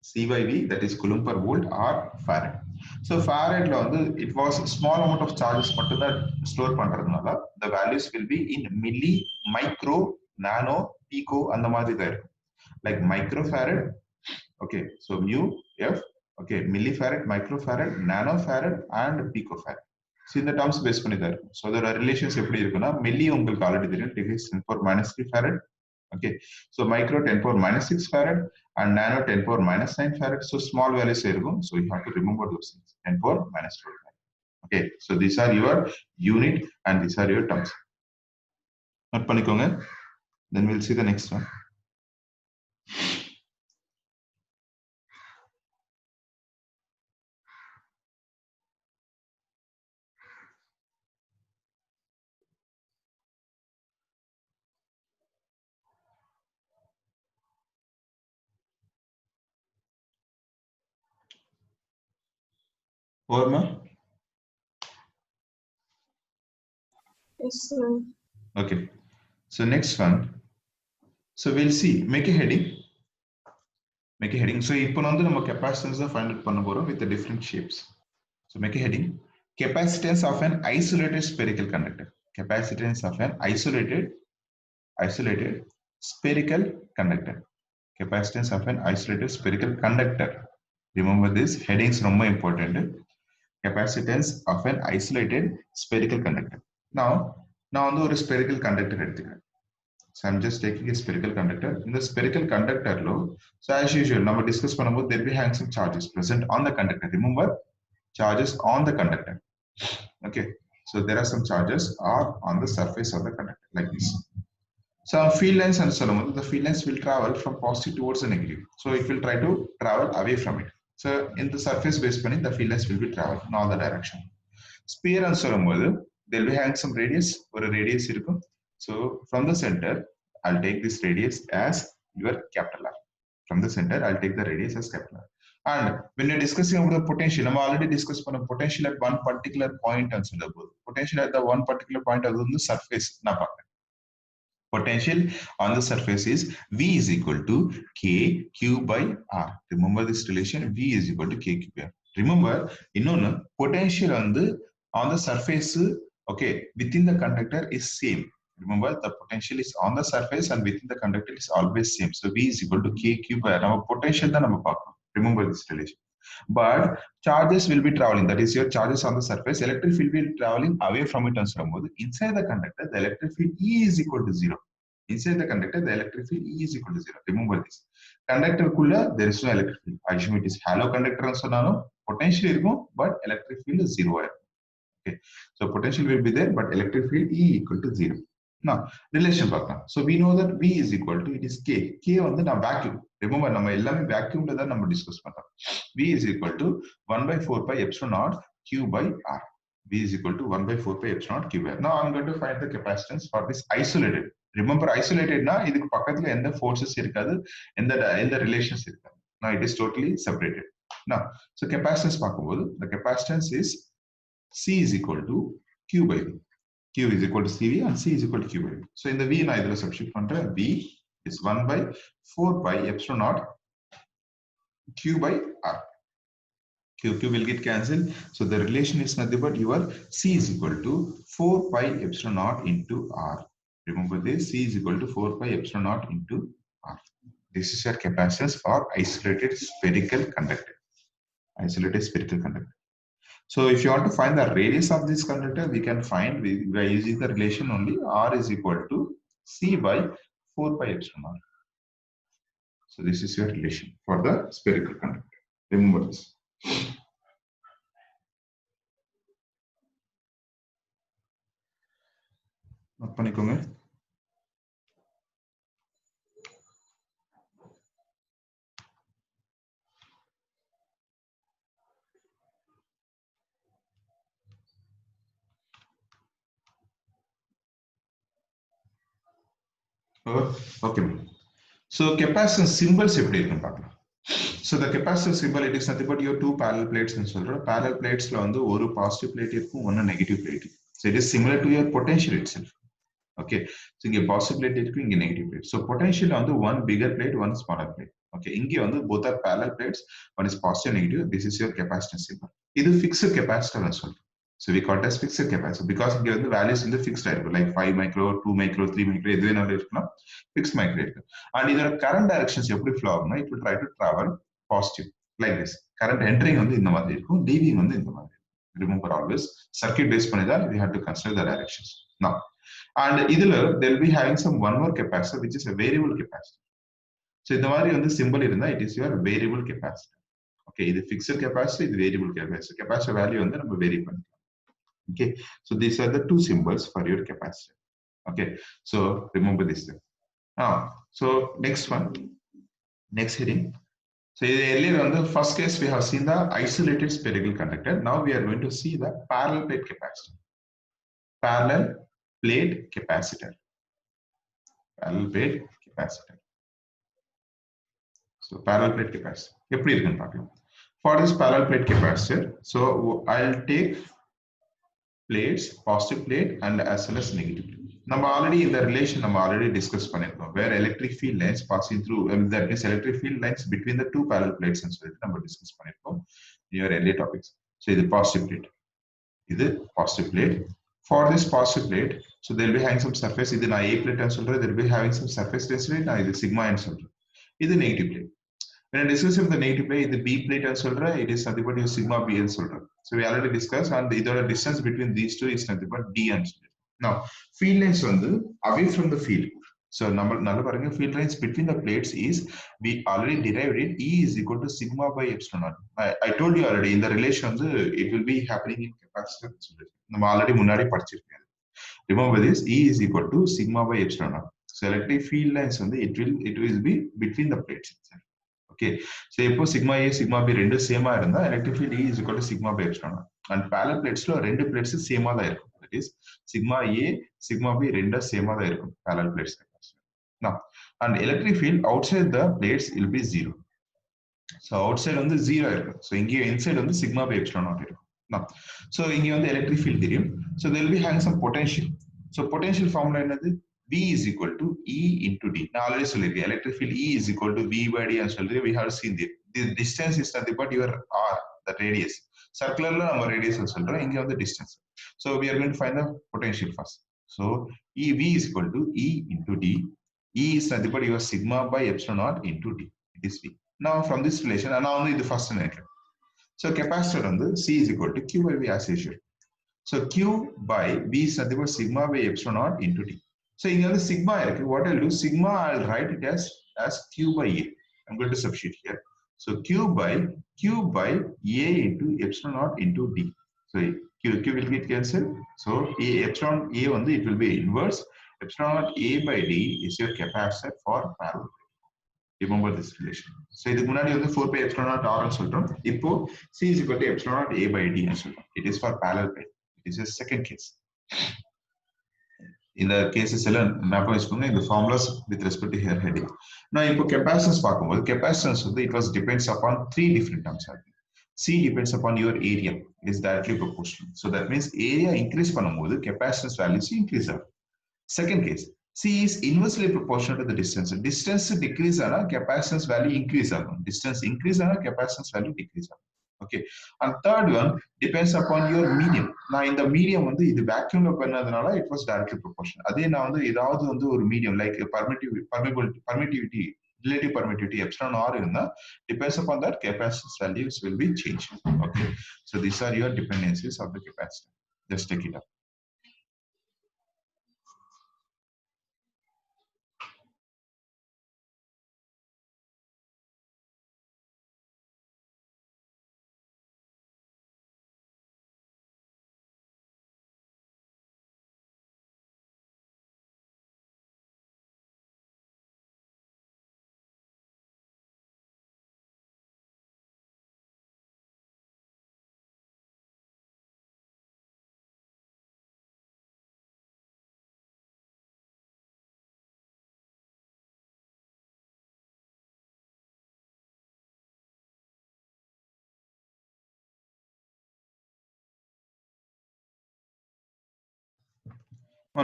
C by V, that is coulomb per volt or farad. So farad la வந்து it was small amount of charges மட்டும் தான் store பண்றதுனால the values will be in milli, micro, nano, pico அந்த மாதிரி தான் இருக்கும். Like microfarad. Okay, so mu F, okay, millifarad, microfarad, nanofarad and picofarad. So in the terms based பண்ணி தான் இருக்கும். So the relations எப்படி இருக்குன்னா, milli உங்களுக்கு already தெரியும், it is 10 power minus 3 farad. Okay, so micro 10 power minus 6 farad and nano 10 power minus 9 farad. So small values இருக்கும். So you have to remember those things. 10 power minus 12 farad. Okay, so these are your unit and these are your terms. Note பண்ணிக்கோங்க. Then we'll see the next one. Overma? Yes, sir. Okay, so next one. So we'll see, make a heading. So இப்போ வந்து நம்ம capacitance find out பண்ண போறோம் with the different shapes. So make a heading. Capacitance of an isolated spherical conductor. Capacitance of an isolated spherical conductor. Capacitance of an isolated spherical conductor. Remember this, headings ரொம்ப important. Capacitance of an isolated spherical conductor. Now நான் வந்து ஒரு spherical conductor எடுத்துக்கிறேன். So I'm just taking a spherical conductor. In the spherical conductor low, so as usual, now we discuss about there will be having some charges present on the conductor. Remember, charges on the conductor. Okay, so there are some charges are on the surface of the conductor like this. So field lines and Solomon, the field lines will travel from positive towards the negative. So it will try to travel away from it. So in the surface based planning, the field lines will be travel in all the direction. Sphere and Solomon, they'll be having some radius or a radius. So from the center, I'll take this radius as your capital R. From the center, I'll take the radius as capital R. And when you're discussing about the potential, I'm already discussed on a potential at one particular point and potential at the one particular point of the surface. Potential on the surface is V is equal to K Q by R. Remember this relation, V is equal to K Q by R. Remember, இன்னொன்னு potential on the surface, okay, within the conductor is same. Remember, the potential is on the surface and within the conductor is always same. So V is equal to K Q by R. நம்ம potential தான் நம்ம பார்க்கணும். Remember this relation. But charges will be traveling, that is your charges on the surface, electric field will be traveling away from it and so on. Inside the conductor, the electric field E is equal to 0. Inside the conductor, the electric field E is equal to 0. Remember this. Conductor kulla, there is no electric field. I assume it is hollow conductor and so on. Potential irukkum, but electric field is 0. Okay. So potential will be there, but electric field E equal to 0. Now, relation பார்க்கலாம். So we know that V is equal to, it is K. K வந்து நான் vacuum. Remember, நம்ம எல்லாமே vacuum தான் நம்ம discuss பண்றோம். V is equal to 1 by 4 pi epsilon naught Q by R. V is equal to 1 by 4 pi epsilon naught Q by R. Now I'm going to find the capacitance for this isolated. Remember, isolated na இதுக்கு பக்கத்துல எந்த forces இருக்காது, எந்த relations இருக்காது. Now it is totally separated. Now, so capacitance பார்க்கும்போது, the capacitance is C is equal to Q by V. Q is equal to CV and C is equal to Q by V. So in the V நான் இதுல substitute பண்றேன். V is 1 by 4 pi epsilon naught Q by R. Q will get cancelled. So the relation is nothing but your C is equal to 4 pi epsilon naught into R. Remember this, C is equal to 4 pi epsilon naught into R. This is your capacitance for isolated spherical conductor. Isolated spherical conductor. So if you want to find the radius of this conductor, we can find by using the relation only. R is equal to C by 4 pi epsilon naught. So this is your relation for the spherical conductor. Remember this. Note பண்ணிக்கோங்க. Okay. So capacitance symbols எப்படி இருக்குன்னு பார்க்கலாம். So the capacitance symbol, it is nothing but your two parallel plates ன்னு சொல்றோம். Parallel platesல வந்து ஒரு positive plate இருக்கும், ஒன்னு negative plate. So it is similar to your potential itself. Okay. So இங்க positive plate இருக்கு, இங்க negative plate. So potential வந்து one bigger plate, one smaller plate. Okay. இங்க வந்து both are parallel plates, one is positive, negative. This is your capacitance symbol. இது fixed capacitor ன்னு சொல்றோம். So we call it as fixed capacitor because இங்க வந்து values வந்து fixed ஆயிருக்கும், like 5 micro, 2 micro, 3 micro, எது வேணாலும் இருக்கலாம், fixed micro இருக்கு. And இதோட current directions எப்படி flow ஆகும்னா, it will try to travel positive like this. Current entering வந்து இந்த மாதிரி இருக்கும், leaving வந்து இந்த மாதிரி. Remember always, circuit based பண்ணி தான் we have to consider the directions. Now, and இதுல they'll be having some one more capacitor which is a variable capacitor. So இந்த மாதிரி வந்து symbol இருந்தா it is your variable capacitor. Okay, இது fixed capacitor, இது variable capacitor. Capacitor value வந்து நம்ம vary பண்ணிக்கலாம். Okay, so these are the two symbols for your capacitor. Okay, so remember this thing. Now, so next one, next heading. So earlier on the first case we have seen the isolated spherical conductor. Now we are going to see the parallel plate capacitor. Parallel plate capacitor. Parallel plate capacitor. So parallel plate capacitor. எப்படி இருக்குன்னு பார்க்கலாம். For this parallel plate capacitor, so I'll take plates, positive plate and as well as negative plate. நம்ம already in the relation நம்ம already discuss பண்ணிருக்கோம், where electric field lines passing through, that is electric field lines between the two parallel plates ன்னு சொல்லிட்டு நம்ம discuss பண்ணிருக்கோம் in your earlier topics. So இது positive plate, இது positive plate. For this positive plate, so there will be having some surface, இது நான் A plate ன்னு சொல்றேன், there will be having some surface density, நான் இது sigma ன்னு சொல்றேன். இது negative plate. When I discuss the negative plate, the B plate ன்னு சொல்றேன், it is nothing but your sigma B ன்னு சொல்றேன். So we already discussed, and the distance between these two is nothing but D ன்னு சொல்றேன். Now, field lines வந்து away from the field. So நம்ம நல்லா பாருங்க, field lines between the plates is, we already derived it, E is equal to sigma by epsilon naught. I told you already in the relation வந்து it will be happening in capacitor. நம்ம already முன்னாடி படிச்சிருக்கோம். Remember this, E is equal to sigma by epsilon naught. So electric field lines வந்து it will be between the plates itself. Okay, so இப்போ sigma A sigma B ரெண்டு சேமா இருந்தா electric field E is equal to sigma by epsilon naught. And parallel platesல ரெண்டு plates சேமா தான் இருக்கும். That is sigma A sigma B ரெண்டு சேமா தான் இருக்கும் parallel plates. Now, and electric field outside the plates will be 0. So outside வந்து 0 இருக்கும். So இங்க inside வந்து sigma by epsilon naught இருக்கும். Now, so இங்க வந்து electric field தெரியும். So there will be having some potential. So potential formula என்னது? V is equal to E into D. Now already சொல்லிருக்கேன் electric field E is equal to V by D and சொல்லிட்டு we have seen it. The distance is nothing but your R, the radius. Circularல நம்ம radius சொல்றோம், இங்க வந்து distance. So we are going to find the potential first. So V is equal to E into D. E is nothing but your sigma by epsilon naught into D. It is V. Now from this relation, now only the first நினைக்கிறேன். So capacitor வந்து C is equal to Q by V as usual. So Q by V is nothing but sigma by epsilon naught into D. So in the sigma, what I'll do, sigma, I'll write it as Q by A. I'm going to substitute here. So Q by A into epsilon naught into D. So Q will get cancelled. So epsilon A on the, it will be inverse. Epsilon naught A by D is your capacitor for parallel. Remember this relation. So இதுக்கு முன்னாடி வந்து 4 pi epsilon naught R ன்னு சொல்றோம். இப்போ C is equal to epsilon naught A by D ன்னு சொல்றோம். It is for parallel pair. It is a second case. In the cases எல்லாம் ஞாபகம் வச்சுக்கோங்க, இந்த formulas with respect to here heading. Now இப்போ capacitance பார்க்கும்போது capacitance வந்து it was depends upon three different terms. C depends upon your area, it is directly proportional. So that means area increase பண்ணும்போது capacitance values increase ஆகும். Second case, C is inversely proportional to the distance. Distance decrease ஆனா capacitance value increase ஆகும். Distance increase ஆனா capacitance value decrease ஆகும். Okay. And third one depends upon your medium. நான் இந்த medium வந்து இது vacuumல பண்ணதுனால it was directly proportional. அதே நான் வந்து ஏதாவது வந்து ஒரு medium like permittivity, relative permittivity epsilon r இருந்தா depends upon that capacitance values will be changed. Okay. So these are your dependencies of the capacitor. Just take it up.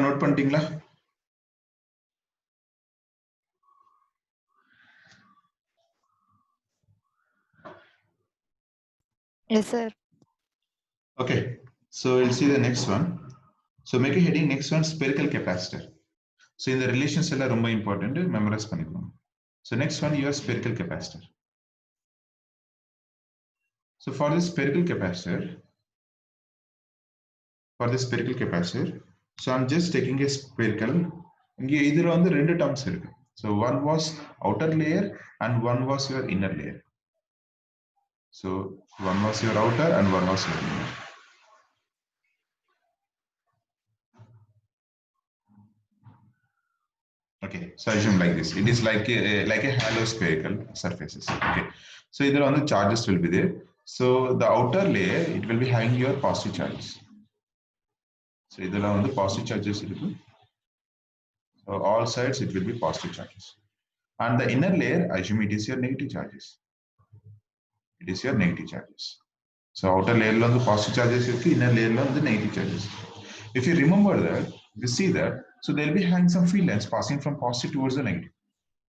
Note பண்ணிட்டீங்களா? Yes, sir. Okay, so we'll see the next one. So make a heading next one, spherical capacitor. So in the relations எல்லாம் ரொம்ப important, memorize பண்ணிக்கணும். So next one, your spherical capacitor. So for this spherical capacitor, so I'm just taking a spherical. இங்க இதுல வந்து ரெண்டு terms இருக்கு. So one was outer layer and one was your inner layer. So one was your outer and one was your inner. Okay, so assume like this. It is like a halo spherical surfaces. Okay, so either on the charges will be there. So the outer layer, it will be having your positive charges. So either on the positive charges, so all sides it will be positive charges. And the inner layer, assume it is your negative charges. It is your negative charges. So outer layer on the positive charges, inner layer on the negative charges. If you remember that, you see that, so they'll be having some field lines passing from positive towards the negative.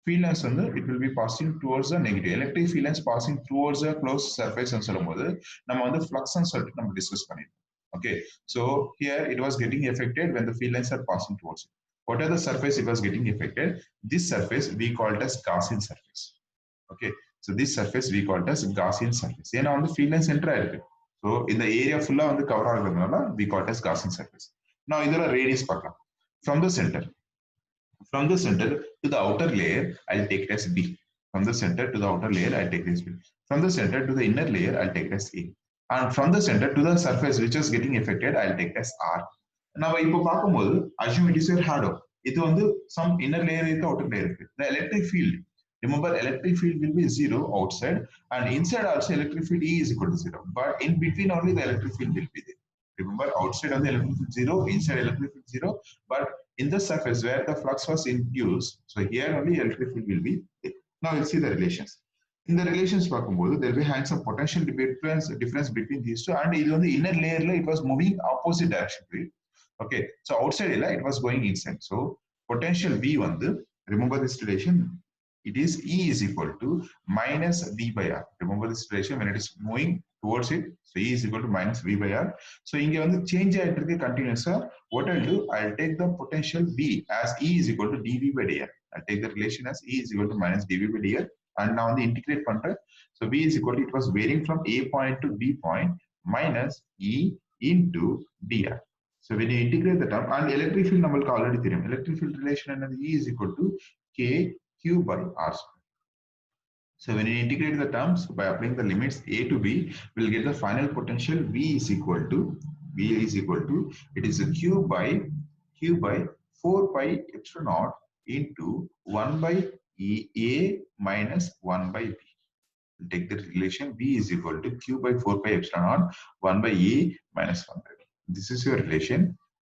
Field lines on the, it will be passing towards the negative. Electric field lines passing towards a closed surface and சொல்லும்போது நம்ம வந்து flux and சொல்லிட்டு நம்ம discuss பண்ணிருக்கோம். Okay, so here it was getting affected when the field lines are passing towards it. What are the surface it was getting affected? This surface we call it as Gaussian surface. Okay, so this surface we call it as Gaussian surface. ஏன்னா வந்து field line center இருக்கு. So இந்த area full வந்து cover ஆகுறதுனால we call it as Gaussian surface. Now இதோட radius பார்க்கலாம். From the center to the outer layer, I'll take it as B. From the center to the outer layer, I'll take it as B. From the center to the inner layer, I'll take it as A. And from the center to the surface which is getting affected, I'll take it as R. Now, இப்போ பார்க்கும்போது assume it is your halo. இது வந்து some inner layer இருக்கு, outer layer இருக்கு. The electric field, remember electric field will be 0 outside and inside also electric field E is equal to 0. But in between only the electric field will be there. Remember outside on the electric field 0, inside electric field 0, but in the surface where the flux was induced, so here only electric field will be there. Now we'll see the relations. In the relations பார்க்கும்போது there will be having some potential difference between these two, and இது வந்து inner layer it was moving opposite direction. Okay, so outside it was going inside. So potential V வந்து, remember this relation, it is E is equal to minus V by R. Remember this relation when it is moving towards it, so E is equal to minus V by R. So இங்க வந்து change ஆயிட்டு இருக்கு continuous-ஆ. What I'll do, I'll take the potential V as E is equal to dV by dr. I'll take the relation as E is equal to minus dV by dr. And now the integrate பண்றேன். So V is equal to, it was varying from A point to B point minus E into dr. So when you integrate the term, and electric field நம்மளுக்கு already தெரியும். Electric field relation என்னது? E is equal to K Q by R square. So when you integrate the terms by applying the limits A to B, we'll get the final potential V is equal to, it is a Q by 4 pi epsilon naught into 1 by A minus 1 by B. We'll take the relation V is equal to Q by 4 pi epsilon naught 1 by A minus 1 by B. This is your relation.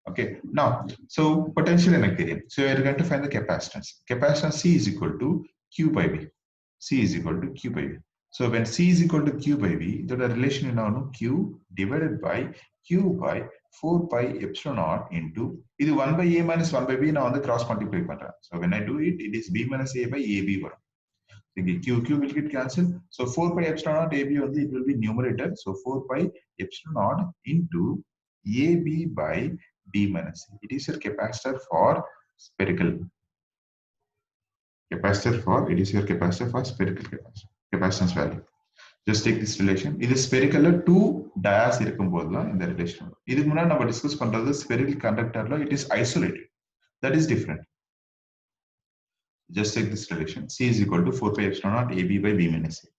Okay. Now, so potential எனக்கு தெரியும். So we are going to find the capacitance. Capacitance C is equal to Q by V. C is equal to Q by V. So when C is equal to Q by V, the relation is now Q divided by Q by 4 pi epsilon naught into, இது 1 by A minus 1 by B நான் வந்து cross multiply பண்றேன். So when I do it, it is B minus A by AB வரும். Q will get cancelled. So 4 pi epsilon naught AB only, it will be numerator. So 4 pi epsilon naught into AB by B minus A. It is your capacitor for spherical. It is your capacitor for spherical capacitance value. Just take this relation. It is spherical 2 dias இருக்கும்போதுதான் இந்த relation. இதுக்கு முன்னாடி நம்ம discuss பண்றது spherical conductorல it is isolated. That is different. Just take this relation. C is equal to 4 pi epsilon naught AB by B minus A.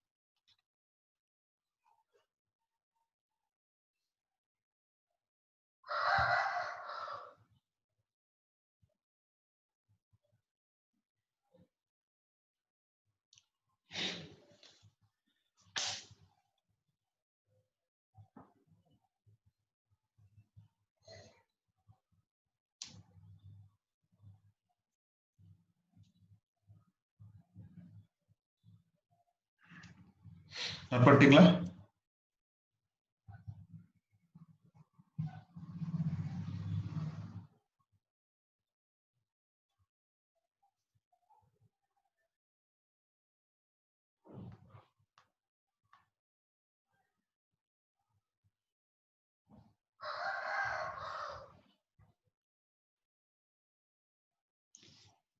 பண்ணிட்டீங்களா?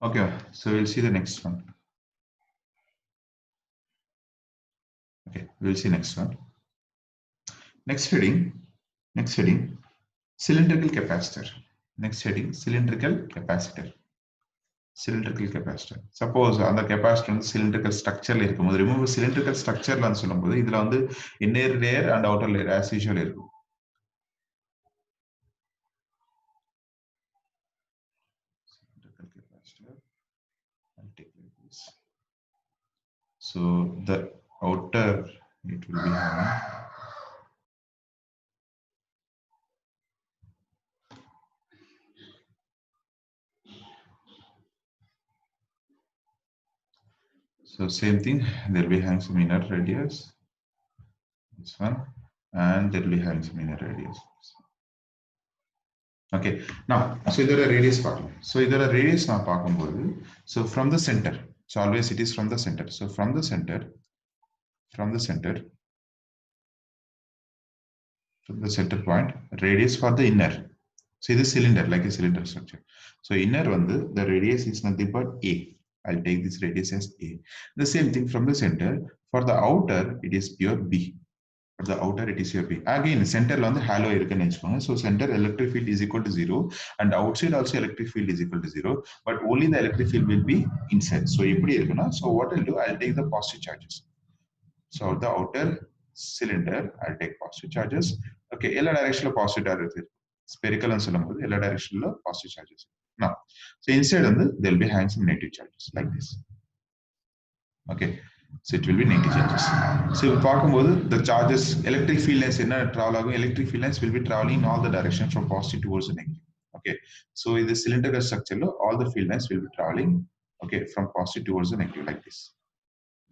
Okay, so we'll see the next one. Okay, we'll see next one. Next heading, cylindrical capacitor. Next heading, cylindrical capacitor. Cylindrical capacitor. Suppose அந்த capacitor வந்து cylindrical structure இருக்கும்போது, remember cylindrical structure லான்னு சொல்லும்போது இதுல வந்து inner layer and outer layer as usual இருக்கும். Cylindrical capacitor. I'll take like this. So the outer, it will be having so same thing, there will be having some inner radius, this one, and there will be having some inner radius. Okay, now, so there are radius part. So there are radius now பார்க்கும்போது, so from the center, so always it is from the center. So from the center, point, radius for the inner. So this cylinder, like a cylinder structure. So inner one, the radius is nothing but A. I'll take this radius as A. The same thing from the center. For the outer, it is pure B. For the outer, it is pure B. Again, center on the halo irukku. So center electric field is equal to 0, and outside also electric field is equal to 0, but only the electric field will be inside. So so what I'll do, I'll take the positive charges. So the outer cylinder, I'll take positive charges. Okay, all direction positive charges. Spherical and சொல்லும்போது எல்லா directionல positive charges. Now, so inside there will be having some negative charges like this. Okay, so it will be negative charges. So பார்க்கும்போது the charges, electric field lines என்ன travel ஆகும்? Electric field lines will be traveling in all the directions from positive towards the negative. Okay, so in the cylindrical structure, all the field lines will be traveling, okay, from positive towards the negative like this.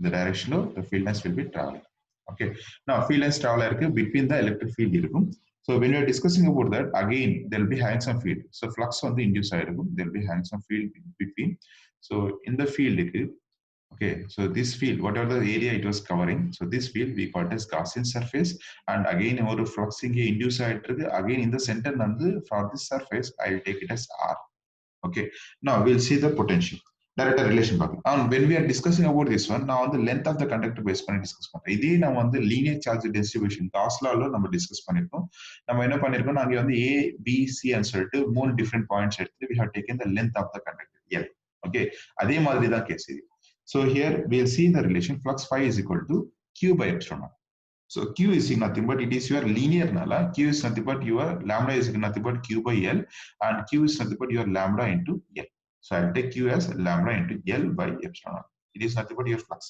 The direction the field lines will be traveling. Okay, now field lines travel between the electric field இருக்கும். So when we are discussing about that, again there will be having some field. So flux on the induced side, there will be having some field in between. So in the field, okay, so this field, whatever the area it was covering, so this field we call it as Gaussian surface. And again our flux induced side, again in the center nandu for this surface I will take it as R. Okay, now we'll see the potential direct relation பார்க்கலாம். And when we are discussing about this one, now on the length of the conductor base பண்ணி discuss பண்றோம். இதே நம்ம வந்து linear charge distribution cos லால நம்ம discuss பண்ணிருக்கோம். நம்ம என்ன பண்ணிருக்கோம், நாங்க வந்து A B C ன்னு சொல்லிட்டு மூணு டிஃபரண்ட் பாயிண்ட்ஸ் எடுத்து we have taken the length of the conductor L. Okay, அதே மாதிரி தான் கேஸ் இது. So here we'll see the relation flux phi is equal to Q by epsilon naught. So Q is nothing but it is your linear nala. Q is nothing but your lambda is nothing but Q by L, and Q is nothing but your lambda into L. So I'll take Q as lambda into L by epsilon naught. It is nothing but your flux.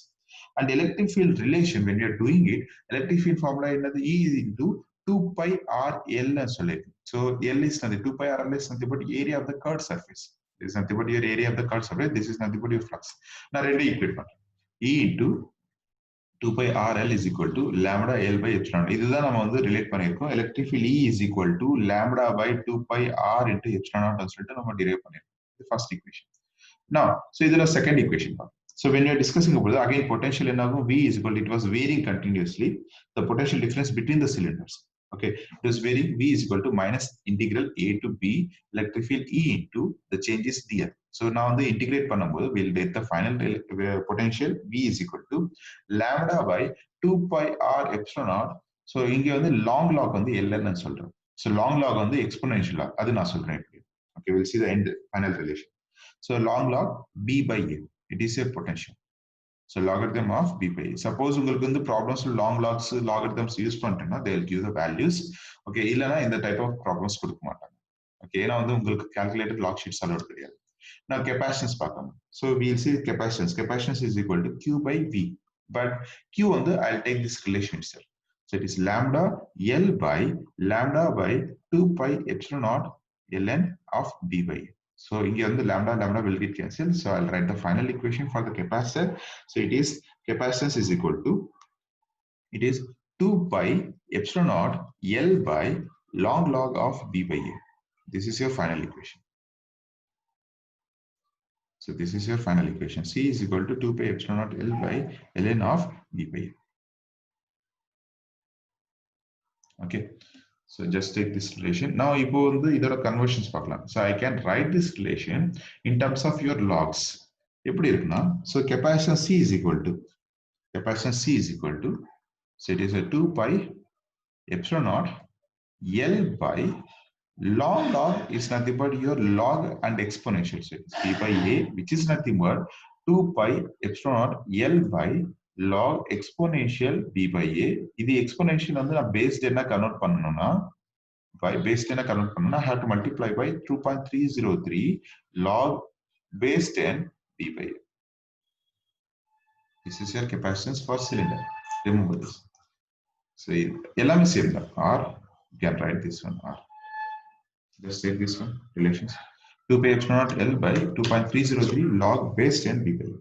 And electric field relation, when we are doing it, electric field formula is E is into 2 pi R L as well. So L is nothing, 2 pi R L is nothing but area of the curved surface. This is nothing but your area of the curved surface. This is nothing but your flux. Now, ready equation. E into 2 pi RL is equal to lambda L by epsilon. இதுதான் நம்ம வந்து relate பண்ணிருக்கோம். Electric field E is equal to lambda by 2 pi R into epsilon naught சொல்லிட்டு நம்ம derive பண்ணிருக்கோம். The first equation. Now, so இதுல second equation. So when we are discussing about again potential enagum V is equal to, it was varying continuously, the potential difference between the cylinders. Okay, it is varying. V is equal to minus integral A to B electric field E into the changes dl. So now the integrate பண்ணும்போது we'll get the final potential V is equal to lambda by 2 pi R epsilon naught. So இங்க வந்து long log வந்து ln ன்னு சொல்றோம். So long log வந்து exponential log, அது நான் சொல்றேன். Okay, we'll see the end final relation. So long log B by A, it is a potential. So logarithm of B by A. Suppose உங்களுக்கு வந்து problems long logs logarithms use பண்றேன்னா they will give the values. Okay, இல்லனா இந்த type of problems கொடுக்க மாட்டாங்க. Okay, ஏன்னா வந்து உங்களுக்கு calculated log sheets allowed கிடையாது. Now capacitance பார்க்கணும். So we'll see capacitance. Capacitance is equal to Q by V. But Q வந்து I'll take this relation itself. So it is lambda L by lambda by 2 pi epsilon naught ln of B by A. So here the lambda will get cancelled. So I'll write the final equation for the capacitor. So it is capacitance is equal to, it is 2 pi epsilon naught L by long log of B by A. This is your final equation. So this is your final equation. C is equal to 2 pi epsilon naught L by ln of B by A. Okay. So just take this relation. Now, இப்போ வந்து இதோட conversions பார்க்கலாம். So I can write this relation in terms of your logs. எப்படி இருக்குன்னா, so capacitance C is equal to, so it is a 2 pi epsilon naught L by long log is nothing but your log and exponential. So it is B by A, which is nothing but 2 pi epsilon naught L by log exponential B by A. இது exponential வந்து நான் base 10 convert பண்ணனும்னா, by base 10 convert பண்ணனும்னா I have to multiply by 2.303 log base 10 B by A. This is your capacitance for cylinder. Remember this. So எல்லாமே same தான். R, you can write this one R. Just take this one relations. 2 pi epsilon naught L by 2.303 log base 10 B by A.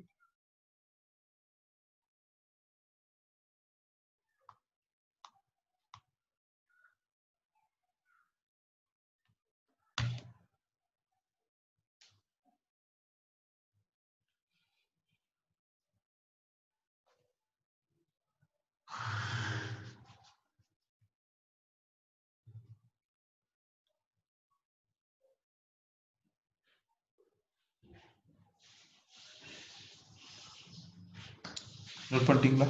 Note பண்ணிட்டீங்களா?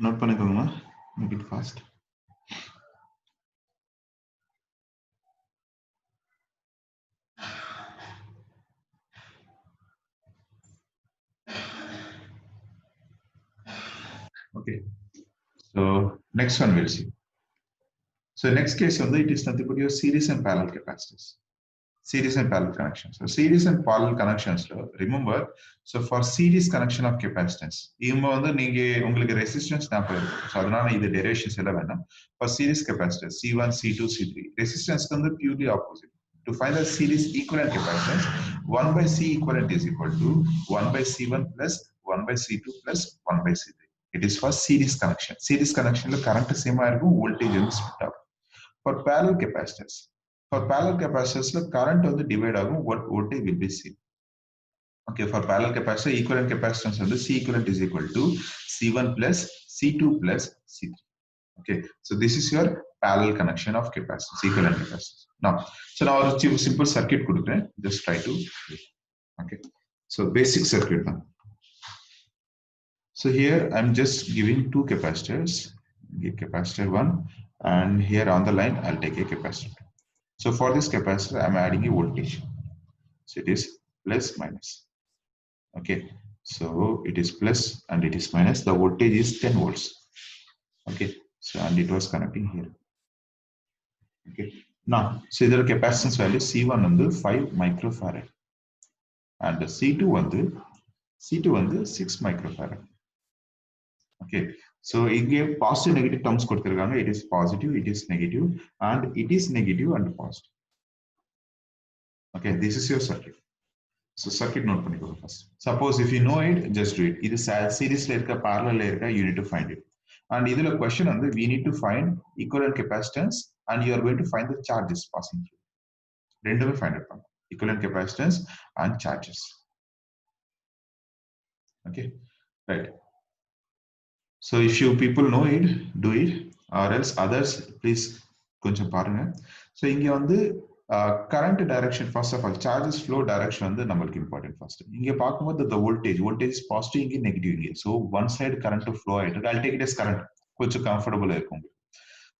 Note பண்ணிக்கோங்க. Make it fast. Okay. So next one we'll see. So next case on it is nothing but your series and parallel capacitors. series and parallel connections. So series and parallel connections, remember, so for series connection of capacitance, இவங்க வந்து நீங்க உங்களுக்கு resistance நான் போயிருக்கும். So அதனால இது derivations எல்லாம் வேணாம். For series capacitor C1, C2, C3, resistance வந்து purely opposite. To find the series equivalent capacitance, 1 by C equivalent is equal to 1 by C1 plus 1 by C2 plus 1 by C3. It is for series connection. Series connection current same ஆயிருக்கும், voltage வந்து split ஆகும். For parallel capacitors, for parallel capacitors, current on the divide ஆகும், what voltage will be seen. Okay, for parallel capacitor, equivalent capacitance on the C equivalent is equal to C1 plus C2 plus C3. Okay, so this is your parallel connection of capacitance, equivalent capacitance. Now, so now a simple circuit கொடுக்கிறேன், just try to. Okay, so basic circuit now. So here I'm just giving two capacitors, capacitor 1, and here on the line I'll take a capacitor. So for this capacitor, I'm adding a voltage. So it is plus minus. Okay. So it is plus and it is minus. The voltage is 10 volts. Okay. So and it was connecting here. Okay. Now, so the capacitance value C1 on the 5 microfarad. And the C2 on the 6 microfarad. Okay. So again, positive negative terms கொடுத்திருக்காங்க. It is positive, it is negative, and it is negative and positive. Okay, this is your circuit. So circuit note பண்ணிக்கோங்க first. Suppose if you know it, just do it. இது seriesல இருக்க parallel இருக்க, you need to find it. And இதுல question வந்து we need to find equivalent capacitance and you are going to find the charges passing through. ரெண்டுமே find out பண்ணணும். Equivalent capacitance and charges. Okay, right. So if you people know it, do it, or else others please கொஞ்சம் பாருங்க. So இங்க வந்து current direction, first of all, charges flow direction வந்து நம்மளுக்கு important first. இங்க பார்க்கும்போது the voltage is positive, இங்க negative இங்க. So one side current flow ஆயிட்டு, I'll take it as current. கொஞ்சம் comfortable இருக்கும்.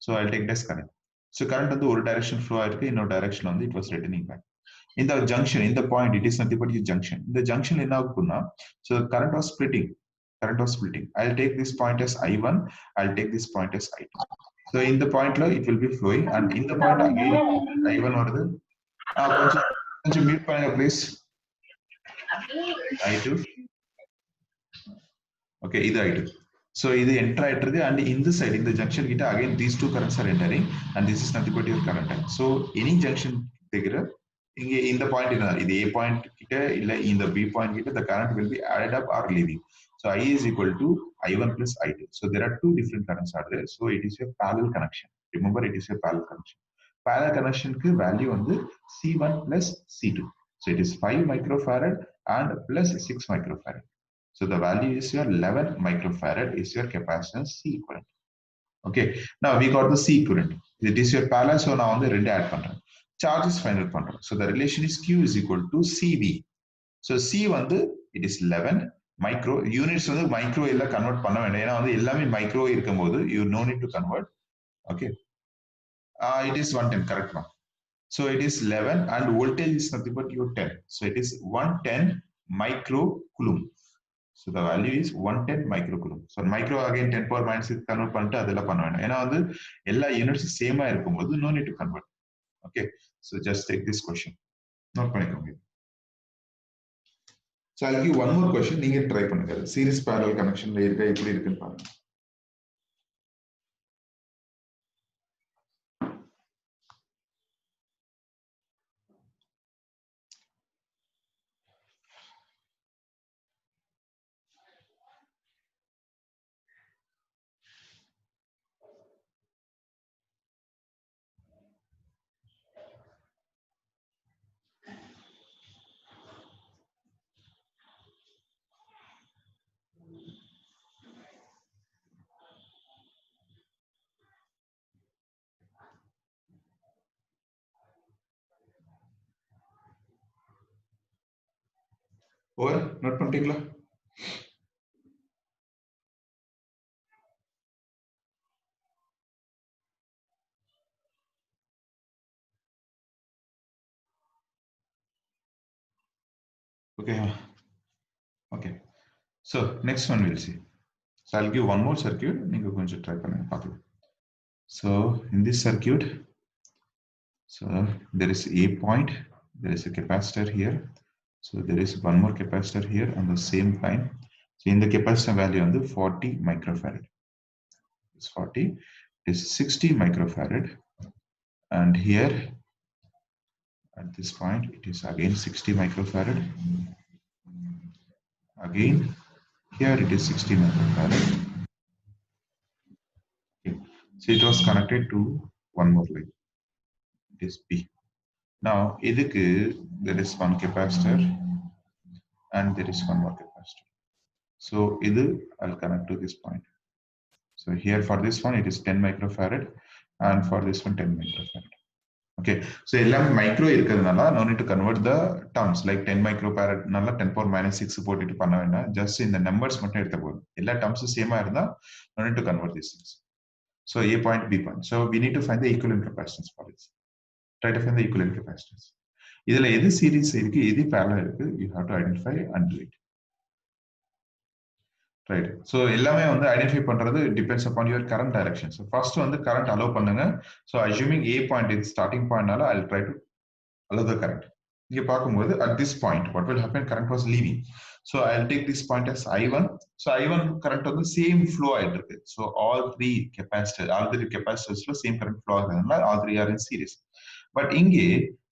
So I'll take it as current. So current வந்து ஒரு direction flow ஆயிருக்கு, இன்னொரு direction வந்து it was returning back. In the junction, in the point, it is nothing but a junction. In the junction என்ன ஆகும்னா, so current was splitting. I'll take this point as I1, I'll take this point as I2. So in the point it will be flowing, and in the point again I1 வருது. கொஞ்சம் mute பண்ணுங்க please. I2. Okay, இது I2. So இது enter ஆயிட்டிருக்கு, and in this side, in the junction கிட்ட again these two currents are entering, and this is nothing but your current. So any junction దగ్గర இங்க இந்த பாயிண்ட் என்ன, இது A point கிட்ட இல்ல இந்த B point கிட்ட the current will be added up or leaving. So I is equal to I1 plus I2. So there are two different currents are there. So it is a parallel connection. Remember, it is a parallel connection. Parallel connection ku value on the C1 plus C2. So it is 5 microfarad and plus 6 microfarad. So the value is your 11 microfarad is your capacitance C equivalent. Okay. Now we got the C equivalent. It is your parallel. So now on the ரெண்டு add பண்றேன். Charges final பண்றோம். So the relation is Q is equal to CV. So C வந்து it is 11 micro. Units வந்து micro எல்லாம் convert பண்ண வேண்டாம். ஏன்னா வந்து எல்லாமே micro இருக்கும்போது you no need to convert. Okay. It is 110, correct one. So it is 11 and voltage is nothing but your 10. So it is 110 microcoulomb. So the value is 110 microcoulomb. So micro again 10 power minus 6 convert பண்ணிட்டு அதெல்லாம் பண்ண வேண்டாம். ஏன்னா வந்து எல்லா units சேமா இருக்கும்போது no need to convert. Okay, so just take this question. Not பண்ணிக்கோங்க. So I'll give one more question. நீங்க ட்ரை பண்ணுங்க. Series parallel connectionல இருக்க எப்படி இருக்குன்னு பாருங்க. ஓவர் நோட் பண்ணிட்டீங்களா? Okay. Okay. So next one we'll see. So I'll give one more circuit. நீங்க கொஞ்சம் ட்ரை பண்ணுங்க பார்க்கலாம். So in this circuit, so there is A point, there is a capacitor here. So there is one more capacitor here on the same line. So in the capacitor value on the 40 microfarad. It's 40, it is 60 microfarad. And here at this point, it is again 60 microfarad. Again, here it is 60 microfarad. Okay. So it was connected to one more line. It is P. Now, there is one capacitor and there is one more capacitor. So I'll connect to this point. So here for this one, it is 10 microfarad and for this one, 10 microfarad. Okay, so micro no need to convert the terms like 10 microfarad, 10 power minus 6 just in the numbers, terms same, no need to convert these things. So A point, B point. So we need to find the equivalent capacitance for this. Try to find the equivalent capacitance. This series, parallel, you have to identify and do it. Right. So எல்லாமே identify பண்றது depends upon your current direction. So first current allow பண்ணுங்க. So assuming A point is starting point, I'll try to allow the current. இங்க பார்க்கும்போது at this point what will happen, current was leaving. So I'll take this point as I1. So I1 current same flow ஆயிட்டு இருக்கு. So all three capacitors same current flow ஆகுறதுனால all three are in series. But இங்கே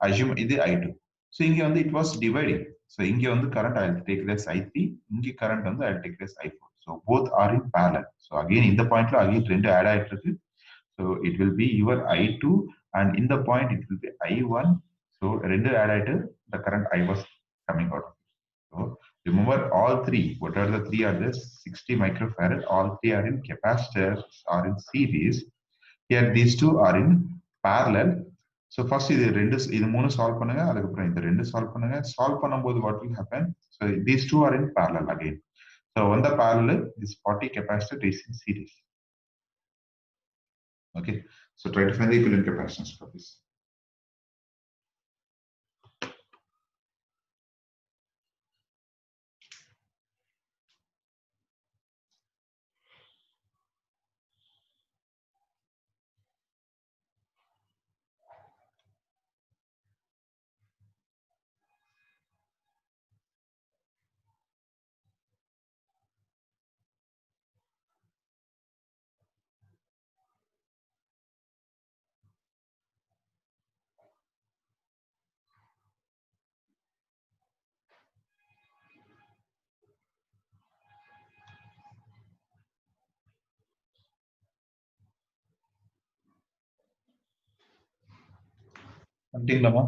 assume இது I2. So இங்க it was dividing. So இங்க current I'll take it as I3. இங்க current I'll take it as I4. So both are in parallel. So again in the point again ரெண்டு add ஆயிட்டு இருக்கு. So it will be your I2 and in the point it will be I1. So rendu add the current I was coming out. So remember all three, what are the three are this 60 microfarad, all three are in capacitors, are in series. Here these two are in parallel. So first இது மூணு solve பண்ணுங்க, அதுக்கப்புறம் இந்த ரெண்டு solve பண்ணுங்க. Solve பண்ணும்போது what will happen? So these two are in parallel again. So on the parallel, this 40 capacitor is in series. Okay, so try to find the equivalent capacitance for this. பண்ணிட்டீங்களாமா?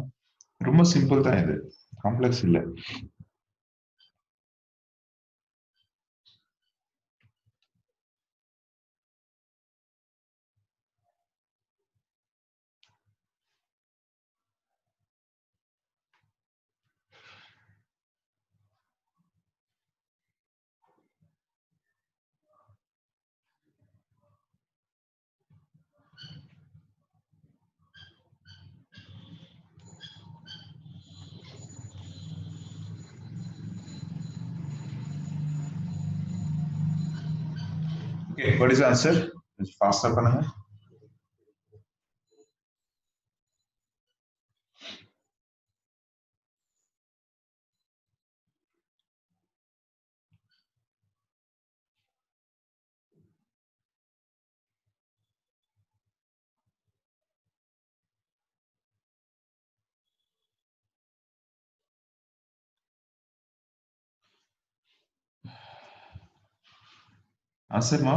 ரொம்ப simple தான் இது, complex இல்ல. Okay, what is the answer? Faster பண்ணுங்க. ஆன்சர்மா?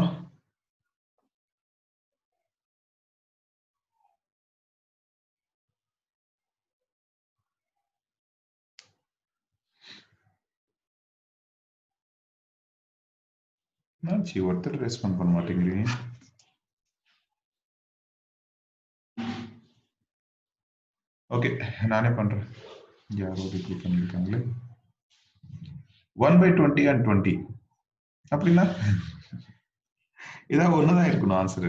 என்னாச்சு ஒருத்தர் respond பண்ண மாட்டேங்கிறீங்க? Okay, நானே பண்றேன். யாரோ ரிப்பீட் பண்ணிருக்காங்களே. 1/20 and 20 அப்படின்னா இதான் ஒண்ணுதான் இருக்கணும் ஆன்சர்.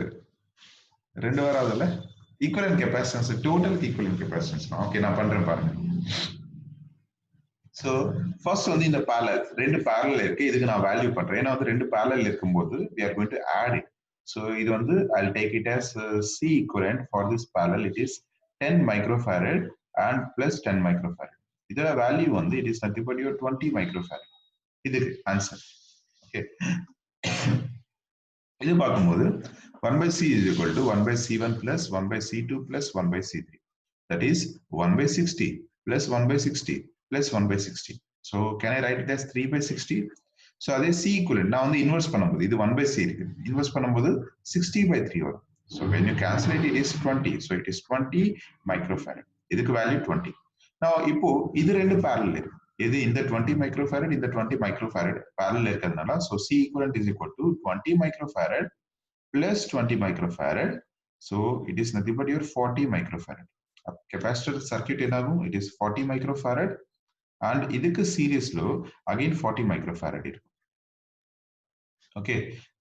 ரெண்டு வராதுல்ல. Equivalent capacitance, total equivalent capacitance. Okay, நான் பண்றேன் பாருங்க. ஸோ ஃபர்ஸ்ட் இந்த பேரலல், ரெண்டு பேரலல் இருக்கு, இதுக்கு நான் வேல்யூ பண்றேன். ஏன்னா ரெண்டு பேரலல் இருக்கும்போது we are going to add it. So இது I'll take it as C equivalent for this parallel. It is 10 microfarad and plus 10 microfarad. இதோட வேல்யூ வந்து it is nothing but your 20 microfarad. இது answer. Okay, இது பார்க்கும்போது 1 by C is equal to 1 by C1 plus 1 by C2 plus 1 by C3. That is 1 by 60 plus 1 by 60 plus 1 by 60. So can I write it as 3 by 60? So அதே C equivalent நான் வந்து inverse பண்ணும்போது இது 1 by C இருக்கு, inverse பண்ணும்போது 60 by 3 வரும். So when you cancel it is 20. So it is 20 microfarad. இதுக்கு value 20. Now இப்போ இது ரெண்டு parallel இருக்கு. இது இந்த 20 microfarad, இந்த 20 microfarad parallel இருக்கிறதுனால so C equivalent is equal to 20 microfarad plus 20 microfarad. So it is nothing but your 40 microfarad. Capacitor circuit என்னாகும், it is 40 microfarad and இதுக்கு series low again 40 microfarad இருக்கும். Okay,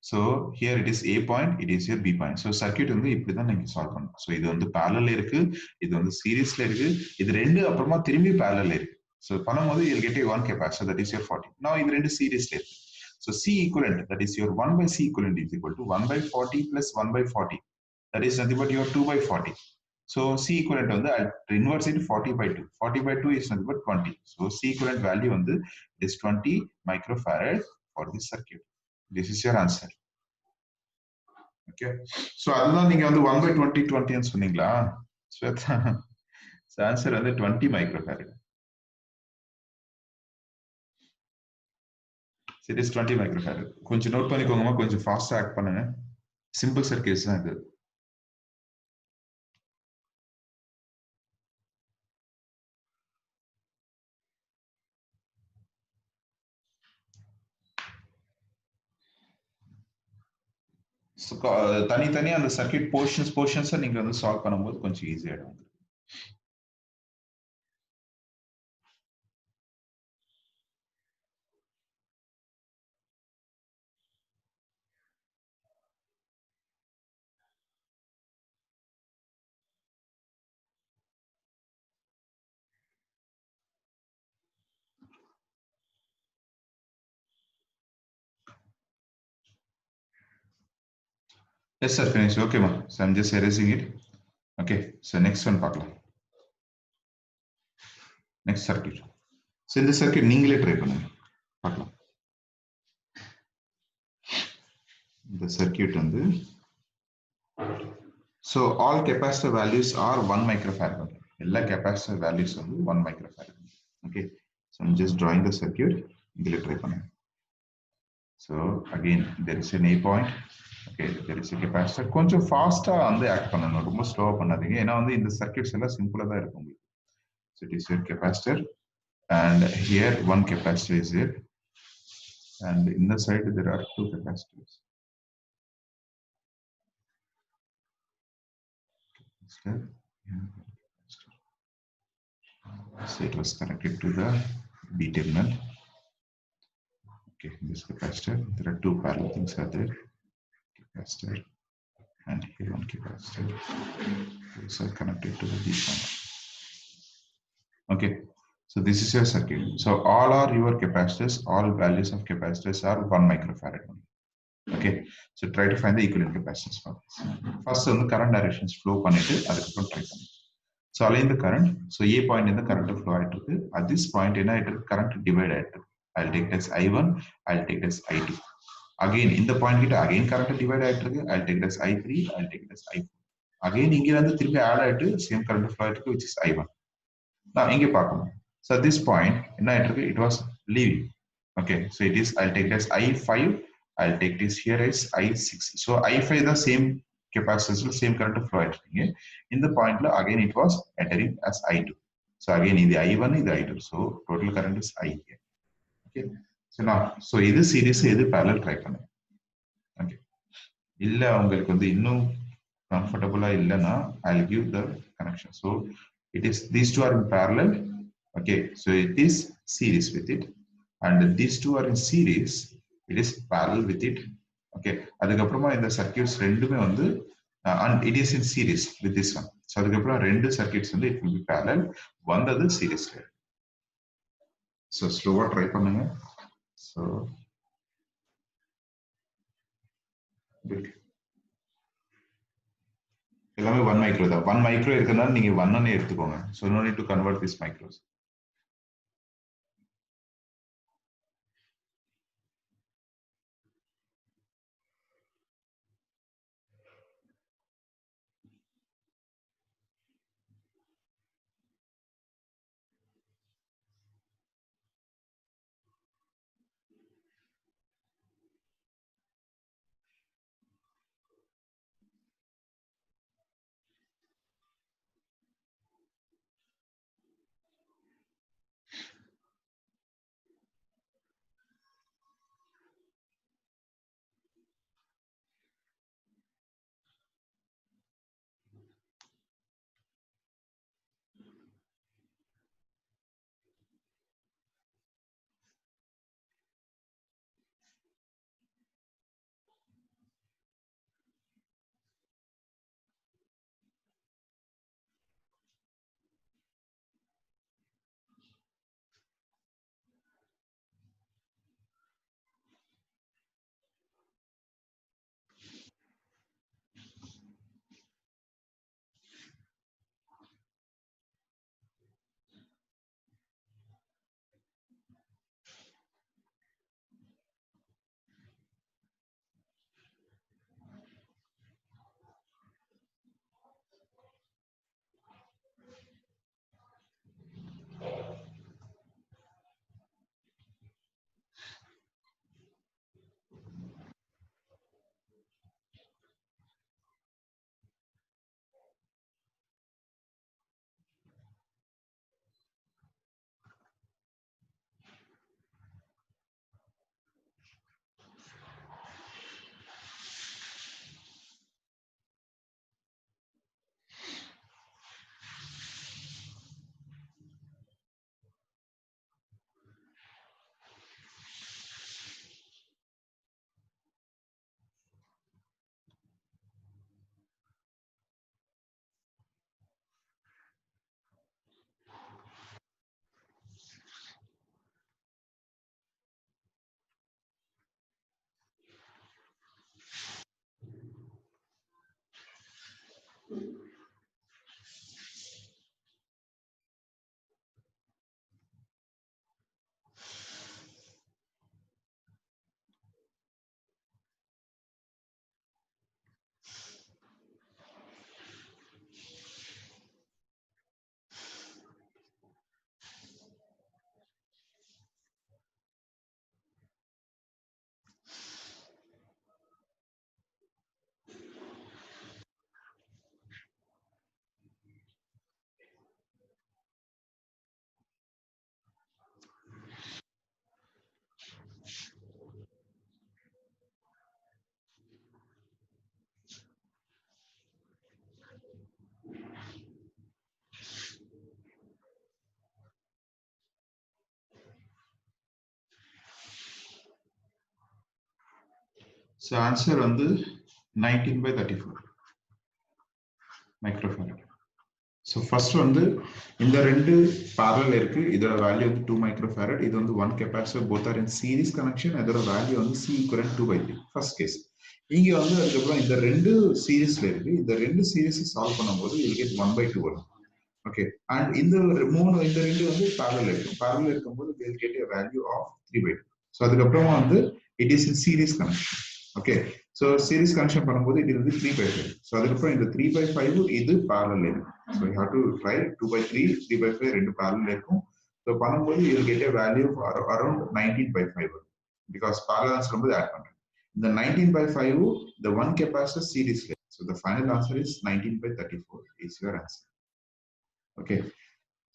so here it is A point, it is here B point. So circuit வந்து இப்படி தான் நீங்க solve பண்ணணும். So இது வந்து parallel இருக்கு, இது வந்து seriesல இருக்கு, இது ரெண்டு அப்புறமா திரும்பி parallel இருக்கு. So பண்ணும்போது you'll get a one capacitor, that is your 40. Now இது ரெண்டு seriesல இருக்கு. So C equivalent, that is your 1 by C equivalent is equal to 1 by 40 plus 1 by 40. That is nothing but your 2 by 40. So C equivalent வந்து I'll inverse it 40 by 2. 40 by 2 is nothing but 20. So C equivalent value வந்து is 20 microfarad for this circuit. This is your answer. Okay. So அதுதான் நீங்க வந்து 1 by 20 20 ன்னு சொன்னீங்களா? So answer வந்து 20 microfarad. So it is 20 microfarad. கொஞ்சம் note பண்ணிக்கோங்கமா, கொஞ்சம் ஃபாஸ்டா ஆக்ட் பண்ணுங்க. சிம்பிள் சர்க்யூட்ஸ் தான் இது. தனித்தனியா அந்த சர்க்யூட் போர்ஷன்ஸ் நீங்க வந்து சால்வ் பண்ணும்போது கொஞ்சம் ஈஸியா ஆயிடும். Yes sir, finish. Okay ma. So I'm just erasing it. Okay, so next one பார்க்கலாம். Next circuit. So இந்த சர்க்யூட் நீங்களே ட்ரை பண்ணுங்க பார்க்கலாம். இந்த சர்க்யூட் வந்து so all capacitor values are 1 microfarad. எல்லா capacitor values வந்து 1 microfarad. Okay, so I'm just drawing the circuit. நீங்களே ட்ரை பண்ணுங்க. So again there is an A point. Okay, there is a capacitor. கொஞ்சம் ஃபாஸ்டா வந்து ஆக்ட் பண்ணணும், ரொம்ப ஸ்லோவா பண்ணாதீங்க. ஏன்னா வந்து இந்த சர்க்யூட்ஸ் எல்லாம் சிம்பிளா தான் இருக்கும் உங்களுக்கு. So it is your capacitor and here one capacitor is there and in the side there are two capacitors. So it was connected to the B terminal. Okay, this capacitor, there are two parallel things are there. Capacitor and here one capacitor. These are connected to the B point. Okay, so this is your circuit. So all are your capacitors, all values of capacitors are 1 microfarad. Okay, so try to find the equivalent capacitance for this. First on the current directions flow பண்ணிட்டு அதுக்கப்புறம் try பண்ணுங்க. So align the current. So A point in the current flow ஆயிட்டு இருக்கு. At this point என்ன ஆயிட்டு இருக்கு, current divide ஆயிட்டு இருக்கு. I'll take it as I1, I'll take it as I2. Again in the point கிட்ட again current divide ஆயிட்டு இருக்கு. I'll take it as I3, I'll take it as I4. Again இங்க வந்து திருப்பி add ஆயிட்டு same current flow ஆயிட்டு இருக்கு, which is I1. Now இங்க பார்க்கணும். So at this point என்ன ஆயிட்டு இருக்கு, it was leaving. Okay, so it is, I'll take it as I5, I'll take this here as I6. So I5 the same capacitance, same current flow ஆயிட்டு இருக்கு. In the point again it was entering as I2. So again இது I1, இது I2. So total current is I here. Okay, so now so இது series, இது parallel try பண்ணுங்க. Okay, இல்ல உங்களுக்கு வந்து இன்னும் comfortable இல்லனா I'll give the connection. So it is, these two are in parallel. Okay, so it is series with it and these two are in series, it is parallel with it. Okay, அதுக்கப்புறமா இந்த circuits ரெண்டுமே வந்து and it is in series with this one. So அதுக்கப்புறம் ரெண்டு circuits வந்து it will be parallel, வந்தது சீரிஸ்ல. So ஸ்லோவா try பண்ணுங்க. So good. எல்லாமே 1 மைக்ரோ தான். 1 மைக்ரோ இருக்கனால நீங்க 1 எடுத்துக்கோங்க. So no need to convert this micros. So answer வந்து 19/34 மைக்ரோஃபாரட். ஸோ ஃபர்ஸ்ட் வந்து இந்த ரெண்டு parallel இருக்கு. இதோட வேல்யூ வந்து 2 மைக்ரோஃபாரட். இது வந்து 1 capacitor. Both are in series connection. அதோட வேல்யூ வந்து C ஈக்குவலன்ட் 2/3 ஃபர்ஸ்ட் கேஸ். இங்க வந்து அதுக்கப்புறம் இந்த ரெண்டு சீரிஸ்ல இருக்கு. இந்த ரெண்டு சீரிஸ் சால்வ் பண்ணும்போது you will get 1/2 வரும். ஓகே, அண்ட் இந்த ரெண்டு வந்து parallel இருக்கும். parallel இருக்கும்போது we will get a value of 3/2. So அதுக்கப்புறமா வந்து it is in series connection. Okay, so series connection பண்ணும்போது இது வந்து 3/5. ஸோ அதுக்கப்புறம் இந்த 3/5 இது parallel இருக்கும். So you have to try 2/3 3/5 ரெண்டு parallel இருக்கும். ஸோ பண்ணும்போது you will get a value of around 19/5 because parallel சொல்லும்போது ஆட் பண்றேன். இந்த 19/5 the one capacitor series. So the final answer is 19/34 is your answer. Okay,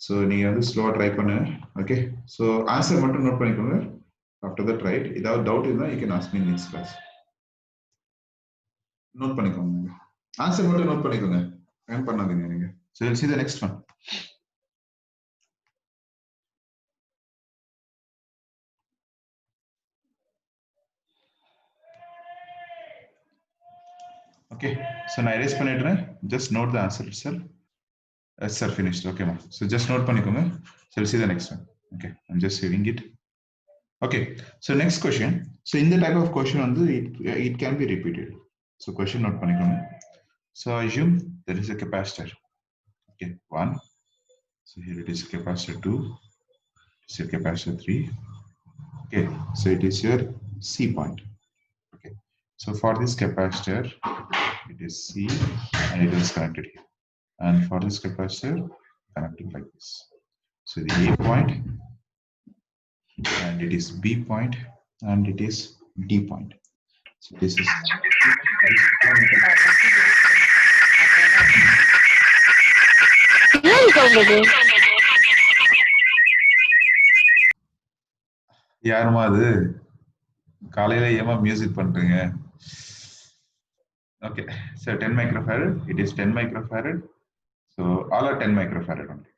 so நீங்க வந்து ஸ்லோவா try பண்ணுங்க. ஓகே, ஸோ ஆன்சர் மட்டும் நோட் பண்ணிக்கோங்க. ஆஃப்டர் தட் ரைட், ஏதாவது டவுட் இருந்தால் you can ask me next class. Note பண்ணிக்கோங்க, ஆன்சர் மட்டும் நோட் பண்ணிக்கோங்க, டைம் பண்ணாதீங்க நீங்க. So will see the next one. Okay, so நான் erase பண்ணிடுறேன். just note the answer itself. Yes sir, finished. Okay ma, so just note பண்ணிக்கோங்க. So we'll see the next one. Okay, I'm just saving it. Okay, so next question. So in the type of question வந்து it can be repeated. So question note பண்ணிக்கோங்க. So assume there is a capacitor. Okay, 1. So here it is capacitor 2. It's a capacitor 3. Okay, so it is your C point. Okay, so for this capacitor, it is C and it is connected here. And for this capacitor, connecting like this. So the A point, and it is B point, and it is D point. So this is யாருமா அது காலையில ஏமா music பண்றீங்க? Okay, so 10 microfarad, it is 10 microfarad. So all are 10 microfarad only.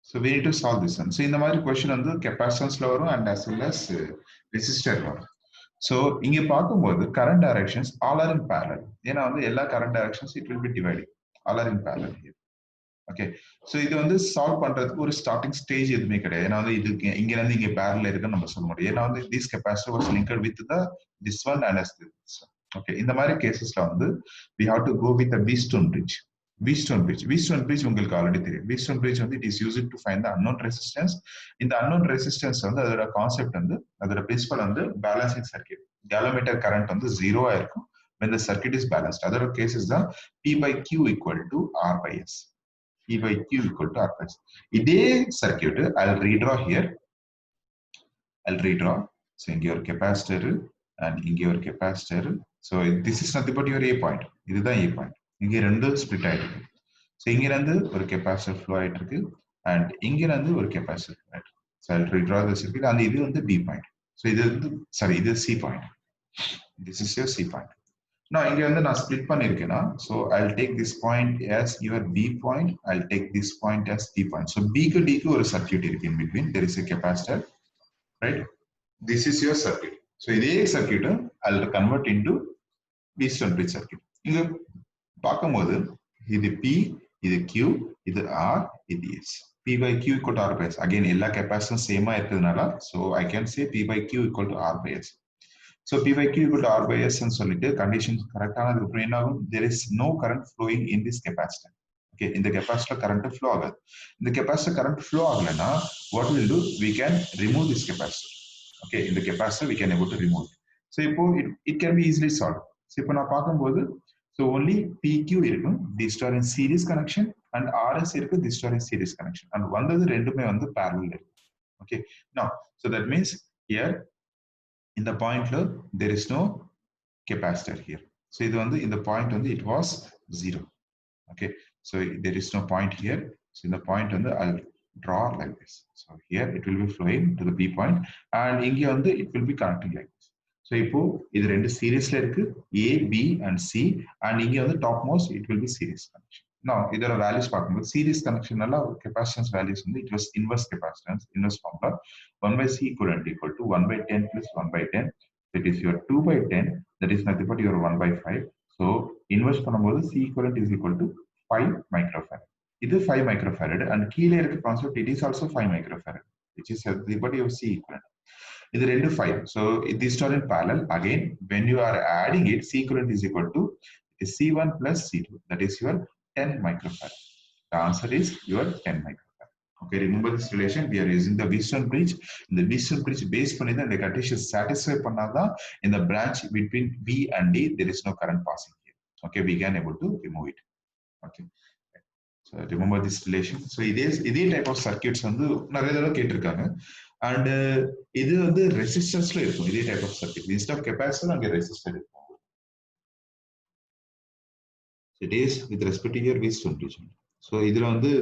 So we need to solve this one. So in the மாதிரி question வந்து capacitance வரும் and as well as resistor வரும். So இங்க பார்க்கும்போது current directions all are in parallel. ஏன்னா வந்து எல்லா current directions it will be divided. All are in parallel here. Okay, so இது வந்து சால்வ் பண்றதுக்கு ஒரு ஸ்டார்டிங் ஸ்டேஜ் எதுவுமே கிடையாது. ஏன்னா வந்து இதுக்கு இங்க இருந்து இங்க பேரல இருக்குன்னு நம்ம சொல்ல முடியும். ஏன்னா வந்து this capacitor was linked with the this one and as this. Okay, இந்த மாதிரி கேசஸ்ல வந்து we have to go with the Wheatstone bridge. Wheatstone bridge உங்களுக்கு ஆல்ரெடி தெரியும். Wheatstone bridge வந்து it is used to find the unknown resistance. இந்த unknown resistance வந்து அதோட concept வந்து அதோட பிரின்சிபல் வந்து பேலன்சிங் சர்க்யூட். கேலோமீட்டர் கரண்ட் வந்து ஜீரோவா இருக்கும் when the circuit is balanced. அதோட கேசஸ் தான் P by Q equal to R by S. E by Q equal to R plus. இதே circuit I'll redraw here. So இங்க ஒரு capacitor and இங்க ஒரு capacitor. So this is nothing but your A point. இதுதான் A point. இங்க ரெண்டு split ஆயிருக்கு. So இங்க இருந்து ஒரு capacitor flow ஆயிட்டு இருக்கு and இங்க இருந்து ஒரு capacitor flow ஆயிட்டு இருக்கு. So I'll redraw the circuit and இது வந்து B point. So இது வந்து sorry இது C point. This is your C point. Now இங்க வந்து நான் split பண்ணிருக்கேனா, so I'll take this point as your B point, I'll take this point as B point. So B க்கு D க்கு ஒரு circuit இருக்கு in between, there is a capacitor, right? This is your circuit. So இதே circuit I'll convert into Wheatstone bridge circuit. இங்க பார்க்கும்போது இது P, இது Q, இது R, இது S. P by Q equal to R by S. Again எல்லா capacitance same இருக்கிறதுனால, so I can say P by Q equal to R by S. So P by Q equal to R by S and solid conditions correct there is no current flowing in this capacitor. Okay, in the capacitor current flow agad. In the capacitor current flow agalana, what we'll do, we can remove this capacitor. Okay, in the capacitor we can able to remove it. So it can be easily solved. So இப்போ நான் பார்க்கும்போது so only PQ இருக்கும், these are in series connection and RS இருக்கு, these are in series connection and வந்தது ரெண்டுமே வந்து parallel இருக்கு. Okay, now so that means here in the point there is no capacitor here. So in the point it was 0. Okay, so there is no point here. So in the point I'll draw like this. So here it will be flowing to the B point and it will be connecting like this. So இப்போ இது ரெண்டு சீரிஸ்ல இருக்கு, A, B and C and இங்க topmost it will be series connection. Now இதோட values பார்க்கும்போது series connection capacitance values it was inverse capacitance, inverse formula 1 by C equivalent equal to 1 by 10 plus 1 by 10. That is your 2 by 10, that is nothing but your 1 by 5. So inverse பண்ணும்போது C equivalent is equal to 5 microfarad. This is 5 microfarad and கீழே இருக்க concept it is also 5 microfarad, which is the body of C equivalent. This is 5. So these are in parallel. Again, when you are adding it, C equivalent is equal to C1 plus C2. That is your 10 microfarad. The answer is your 10 microfarad. Okay, remember this relation. We are using the Wheatstone bridge. In the Wheatstone bridge, based on the condition satisfied in the branch between B and D, there is no current passing here. Okay, we can able to remove it. Okay. So remember this relation. So இதே type of circuits வந்து நிறைய தடவை கேட்டிருக்காங்க and இது வந்து ரெசிஸ்டன்ஸ்ல இருக்கும் இதே type of circuit. Instead of capacitor அங்க resistor இருக்கும். It is with respect to your Wheatstone bridge. So இதுல வந்து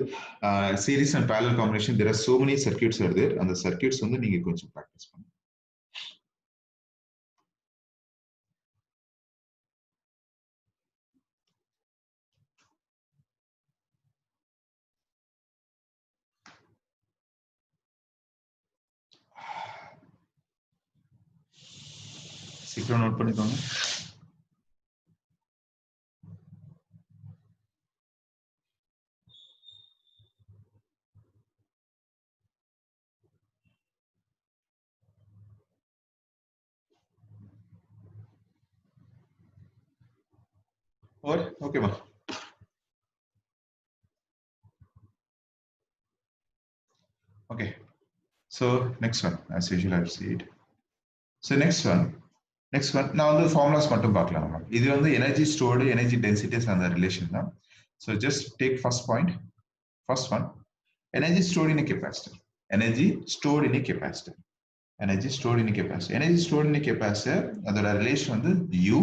series and parallel combination, there are so many circuits are there. அந்த circuits வந்து நீங்க கொஞ்சம் practice பண்ணுங்க. சீக்கிரம் நோட் பண்ணிக்கோங்க. Or okay ma. Okay, so next one as usual I've said. So next one நான் வந்து formulas மட்டும் பார்க்கலாம் நம்ம. இது வந்து energy stored, energy densities and the relation தான். So just take first point. First one, energy stored in a capacitor. Energy stored in a capacitor. Energy stored in a capacitor. Energy stored in a capacitor, அதோட relation வந்து U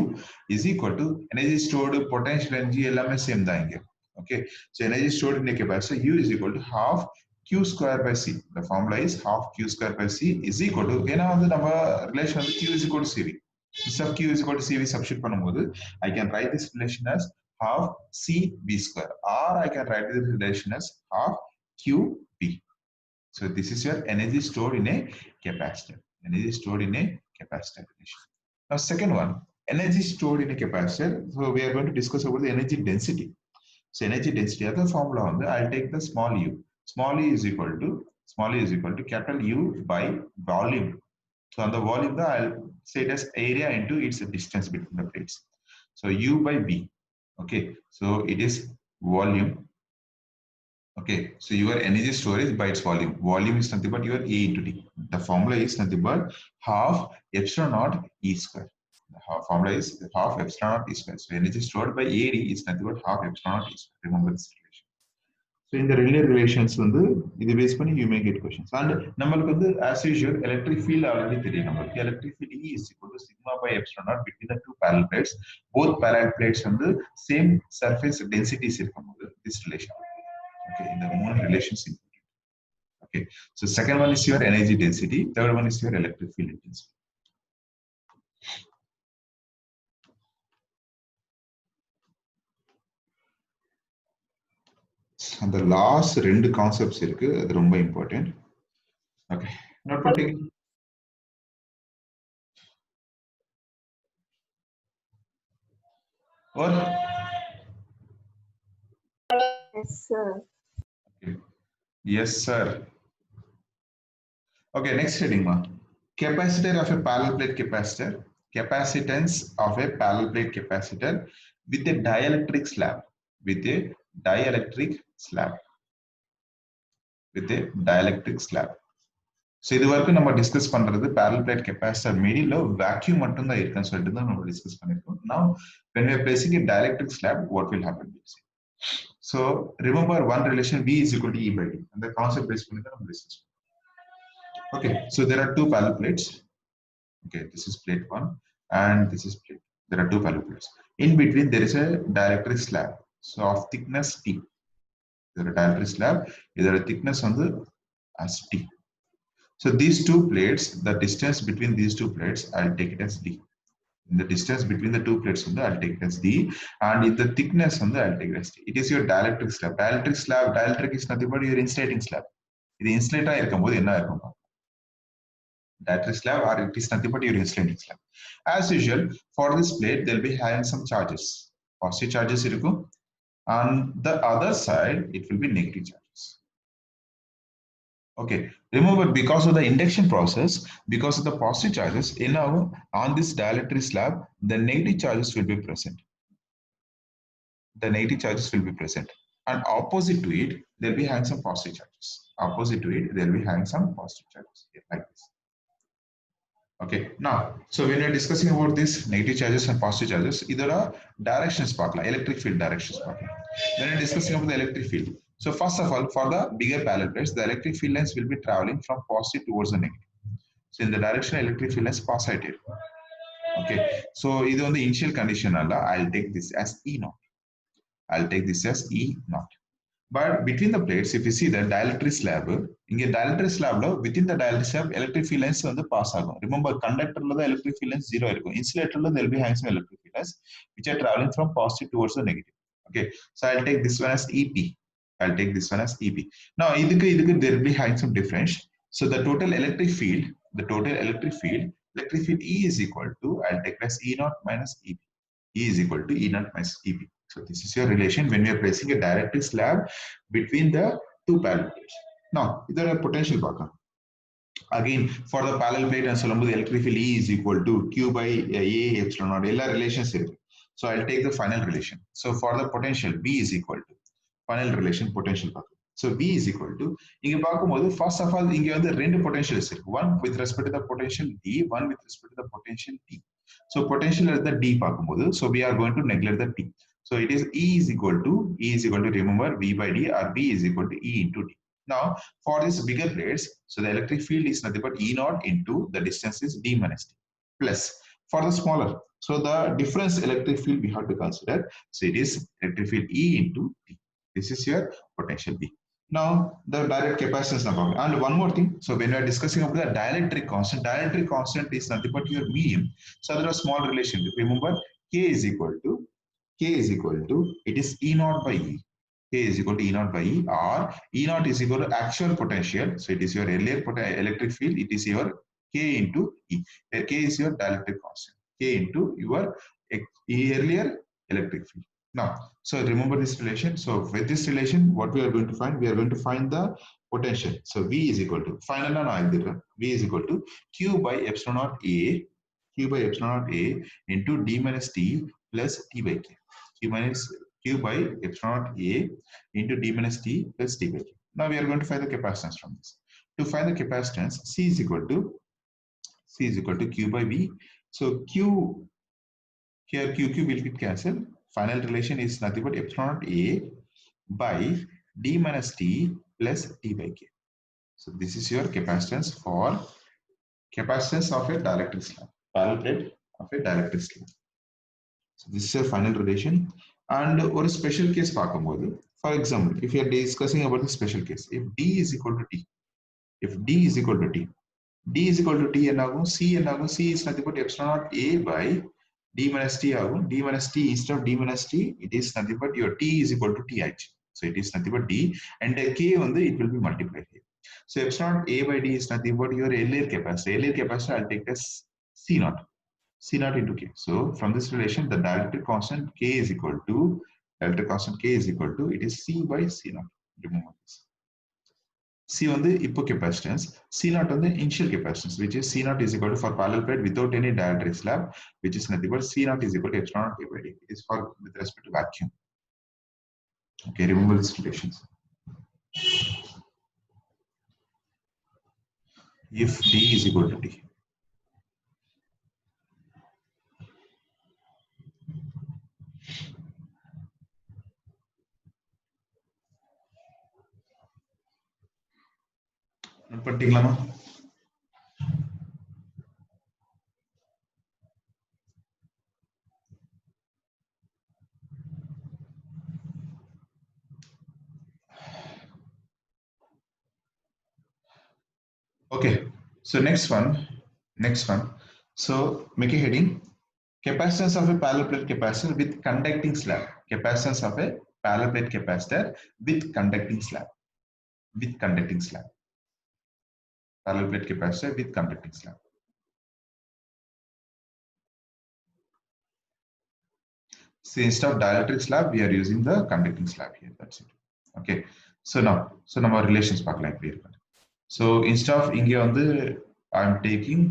is equal to energy stored, potential energy எல்லாமே same தான் இங்க. Okay, so energy stored in a capacitor U is equal to half Q square by C. The formula is half Q square by C is equal to, ஏன்னா வந்து நம்ம relation வந்து Q is equal to CV. Sub Q is equal to CV substitute பண்ணும்போது I can write this relation as half CV square, or I can write this relation as half QB. So this is your energy stored in a capacitor. Energy stored in a capacitor relation. Now second one, energy stored in a capacitor. So we are going to discuss about the energy density. So energy density, other formula on the, I'll take the small u. Small e is equal to capital U by volume. So on the volume, I'll say it as area into its distance between the plates. So U by B. Okay, so it is volume. Okay, so your energy storage by its volume. Volume is nothing but your A into D. The formula is nothing but half epsilon naught E square. The formula is half epsilon naught E square. So energy stored by AD is nothing but half epsilon naught E square. Remember this relation. So in the linear relations, இது base பண்ணி you may get questions. And நம்மளுக்கு வந்து as usual electric field already தெரியும் நம்மளுக்கு. Electric field E is equal to sigma by epsilon naught between the two parallel plates. Both parallel plates வந்து same surface densities இருக்கும்போது this relation. Okay, in the moon relations. Okay, so second one is your energy density, third one is your electric field intensity. And the last two concepts இருக்கு, அது ரொம்ப important. Okay, not putting. Or Yes, sir. okay. Yes, sir. Okay, next heading ma. Capacitor of a parallel plate capacitor. Capacitance of a parallel plate capacitor with a dielectric slab. With a dielectric slab. With a dielectric slab. So இது வரைக்கும் நம்ம discuss பண்றது parallel plate capacitor middle vacuum மட்டும் தான் இருக்குன்னு சொல்லிட்டு தான் நம்ம டிஸ்கஸ் பண்ணிருக்கோம். Now when we are placing a dielectric slab, what will happen? So remember one relation V is equal to E by D. And the concept based பண்ணி தான் நம்ம discuss. Okay, so there are two parallel plates. Okay, this is plate 1 and this is plate. There are two parallel plates. In between there is a dielectric slab. So of thickness T. There is a dielectric slab. There is a thickness on the as T. So these two plates, the distance between these two plates, I'll take it as D. In the distance between the two plates, I'll take it as D. And in the thickness, I'll take it as T. It is your dielectric slab. Dielectric is nothing but your insulating slab. This insulator is dielectric slab, or it is nothing but your insulating slab. As usual, for this plate, they'll be having some charges. Positive charges. On the other side, it will be negative charges. Okay, remember because of the induction process, because of the positive charges, on this dielectric slab, the negative charges will be present. The negative charges will be present. And opposite to it, they'll be having some positive charges. Opposite to it, they'll be having some positive charges, like this. Okay, now, so when we're discussing about this negative charges and positive charges, either are directions part, electric field directions part. When we're discussing about the electric field, so first of all, for the bigger parallel plates, the electric field lines will be traveling from positive towards the negative. So in the direction electric field lines pass out. Okay, so this is the initial condition. I'll take this as E naught. I'll take this as E naught. But between the plates, if you see the dielectric slab, dielectric slab, within the dielectric slab, electric field lines pass agum. Remember, conductor the electric field lines 0 irukkum. Insulator they'll be having some electric field lines which are traveling from positive towards the negative. Okay, so I'll take this one as EP. I'll take this one as EP. Now, there'll be having some difference. So the total electric field E is equal to, I'll take as E naught minus EP. E is equal to E naught minus EP. So this is your relation when we are placing a dielectric slab between the two parallel plates. Now, there are potential baka. Again, for the parallel plate and the electric field E is equal to Q by A epsilon naught. All relations here. So I'll take the final relation. So for the potential, V is equal to final relation potential. So V is equal to, இங்க பார்க்கும்போது first of all இங்க வந்து ரெண்டு potentials இருக்கு. One with respect to the potential D, one with respect to the potential T. So potential at the D பார்க்கும்போது, so we are going to neglect the T. So it is E is equal to remember V by D, or V is equal to E into D. Now for these bigger plates, so the electric field is nothing but E naught into the distance is D minus T, plus for the smaller, so the difference electric field we have to consider, so it is electric field E into T. This is your potential V. Now the direct capacitance number. And one more thing, so when we are discussing about the dielectric constant is nothing but your medium. So there are small relation. Remember, K is equal to it is E naught by E. K is equal to E naught by E, or E naught is equal to actual potential. So it is your earlier electric field. It is your K into E. K is your dielectric constant. K into your earlier electric field. Now, so remember this relation. So with this relation, what we are going to find? We are going to find the potential. So V is equal to, final V is equal to Q by epsilon naught A, into D minus T plus T by K. Q by epsilon naught A into D minus T plus T by K. Now we are going to find the capacitance from this. To find the capacitance, C is equal to Q by V. So Q, here QQ will get cancelled. Final relation is nothing but epsilon naught A by D minus T plus T by K. So this is your capacitance for capacitance of a dielectric slab, parallel plate of a dielectric slab. So this is your final relation. And or a special case பார்க்கும்போது, for example, if you are discussing about the special case, if D is equal to T, D is equal to T என்னாகும், C என்னாகும், C is nothing but epsilon naught A by D minus T ஆகும். D minus T, instead of D minus T, it is nothing but your T is equal to T actually. So it is nothing but D, and K வந்து it will be multiplied here. So epsilon naught A by D is nothing but your earlier capacity. Earlier capacity I'll take as C naught into K. So from this relation, the dielectric constant K is equal to it is C by C naught. Remember this. C on the hypo capacitance, C naught on the initial capacitance, which is C naught is equal to for parallel plate without any dielectric slab, which is nothing but C naught is equal to epsilon naught A by D. It is for with respect to vacuum. Okay, remember these relations. If D is equal to D. Particular. Okay, so next one. So make a heading: capacitance of a parallel plate capacitor with conducting slab. Capacitance of a parallel plate capacitor with conducting slab. Parallel plate capacitor with conducting slab. So instead of dielectric slab, we are using the conducting slab here. That's it. Okay. So now our relations பார்க்கலாம் எப்படி இருக்கு. So instead of இங்க வந்து I am taking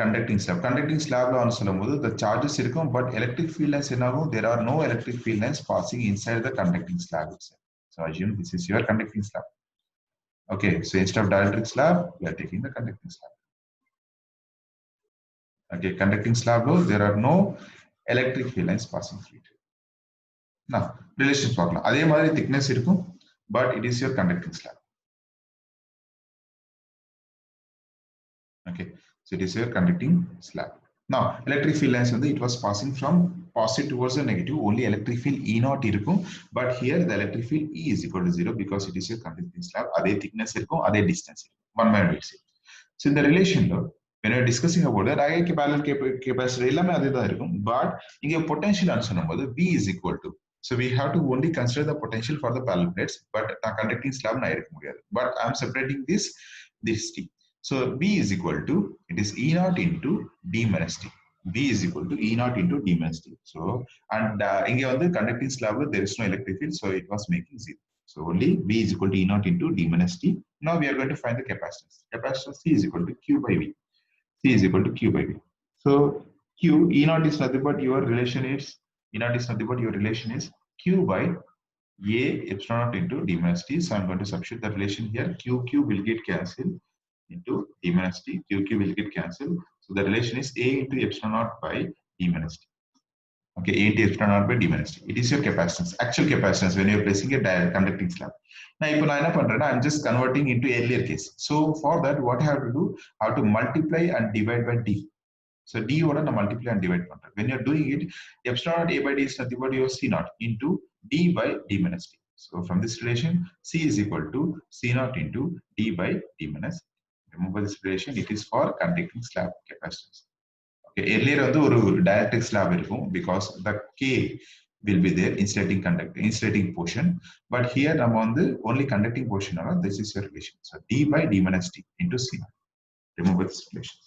conducting slab. Conducting slab on சொல்லும்போது the charges இருக்கும், but electric field lines என்னாகும்? There are no electric field lines passing inside the conducting slab itself. So assume this is your conducting slab. Okay. So instead of dielectric slab, we are taking the conducting slab. Okay. Conducting slab, there are no electric field lines passing through it. Now, relations பார்க்கலாம். அதே மாதிரி thickness இருக்கும், but it is your conducting slab. Okay, so it is your conducting slab. Now, electric field lines, it was passing from positive towards the negative. Only electric field E naught இருக்கும், but here the electric field E is equal to 0 because it is your conducting slab. அதே thickness இருக்கும், அதே distance இருக்கும். One man will see. So in the relation, when we are discussing about the direct parallel capacitor, எல்லாமே அதே தான் இருக்கும், but இங்க potential னு சொல்லும்போது V is equal to. So we have to only consider the potential for the parallel plates, but conducting slab நான் எடுக்க முடியாது. But I am separating this T. So V is equal to, it is E naught into D minus T. V is equal to E naught into D minus T. So, and இங்க வந்து conducting slab, there is no electric field, so it was making 0. So only V is equal to E naught into D minus T. Now we are going to find the capacitance. Capacitance C is equal to Q by V. C is equal to Q by V. So Q, E naught is nothing but your relation is E naught is nothing but your relation is Q by A epsilon naught into d minus t. So I'm going to substitute the relation here. Q will get cancelled into d minus t. Q will get cancelled. So the relation is A into epsilon naught by d minus t. Okay, A into epsilon naught by d minus t. It is your capacitance, actual capacitance when you're placing a conducting slab. Now, if I'm just converting into earlier case. So for that, what I have to do? I have to multiply and divide by d. So d order multiply and divide. When you're doing it, epsilon naught a by d is nothing but your c naught into d by d minus t. So from this relation, c is equal to c naught into d by d minus t. Remember this relation, it is for conducting slab capacitance. Okay, earlier on the dielectric slab because the k will be there insulating portion, but here I'm on the only conducting portion. This is your relation. So d by d minus t into c naught. Remember this relation.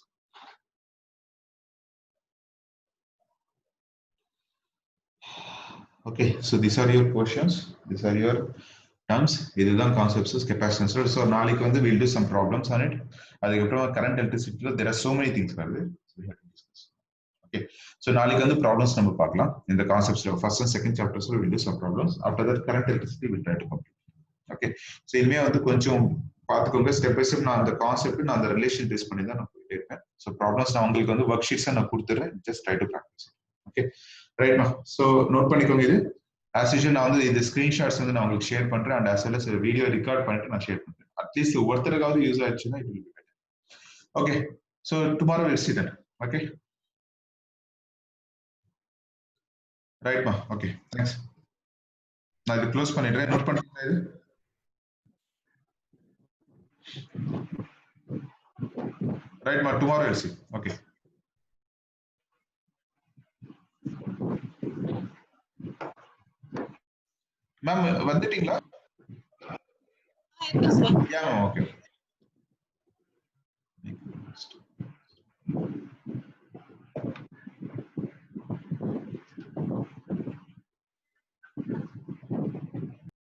Okay, so these are your questions. These are your terms. These are concepts of capacitance. So now we'll do some problems on it. Current electricity, there are so many things. So we have to discuss. Okay, so now problems number in the concepts of first and second chapters, we'll do some problems. After that, current electricity we'll try to complete. Okay, so in step by step the concept and the relation based பண்ணி தான் நான் போயிட்டே இருப்பேன். So problems நான் உங்களுக்கு worksheets நான் கொடுத்துறேன். Just try to practice. Okay, right now. So note பண்ணிக்கோங்க இது. As usual நான் இந்த screenshots நான் உங்களுக்கு share பண்றேன் and as well as video record பண்ணிட்டு நான் share பண்றேன். At least ஒருத்தருக்காவது யூஸ் ஆச்சுன்னா it will be better. Okay, so tomorrow we'll see that. Okay. Right ma. Okay, thanks. நான் இது க்ளோஸ் பண்ணிடுறேன். நோட் பண்ணிட்டீங்களா இது? Right ma, tomorrow we'll see. Okay. Ma'am, வந்துட்டீங்களா? Yeah, ma'am, okay.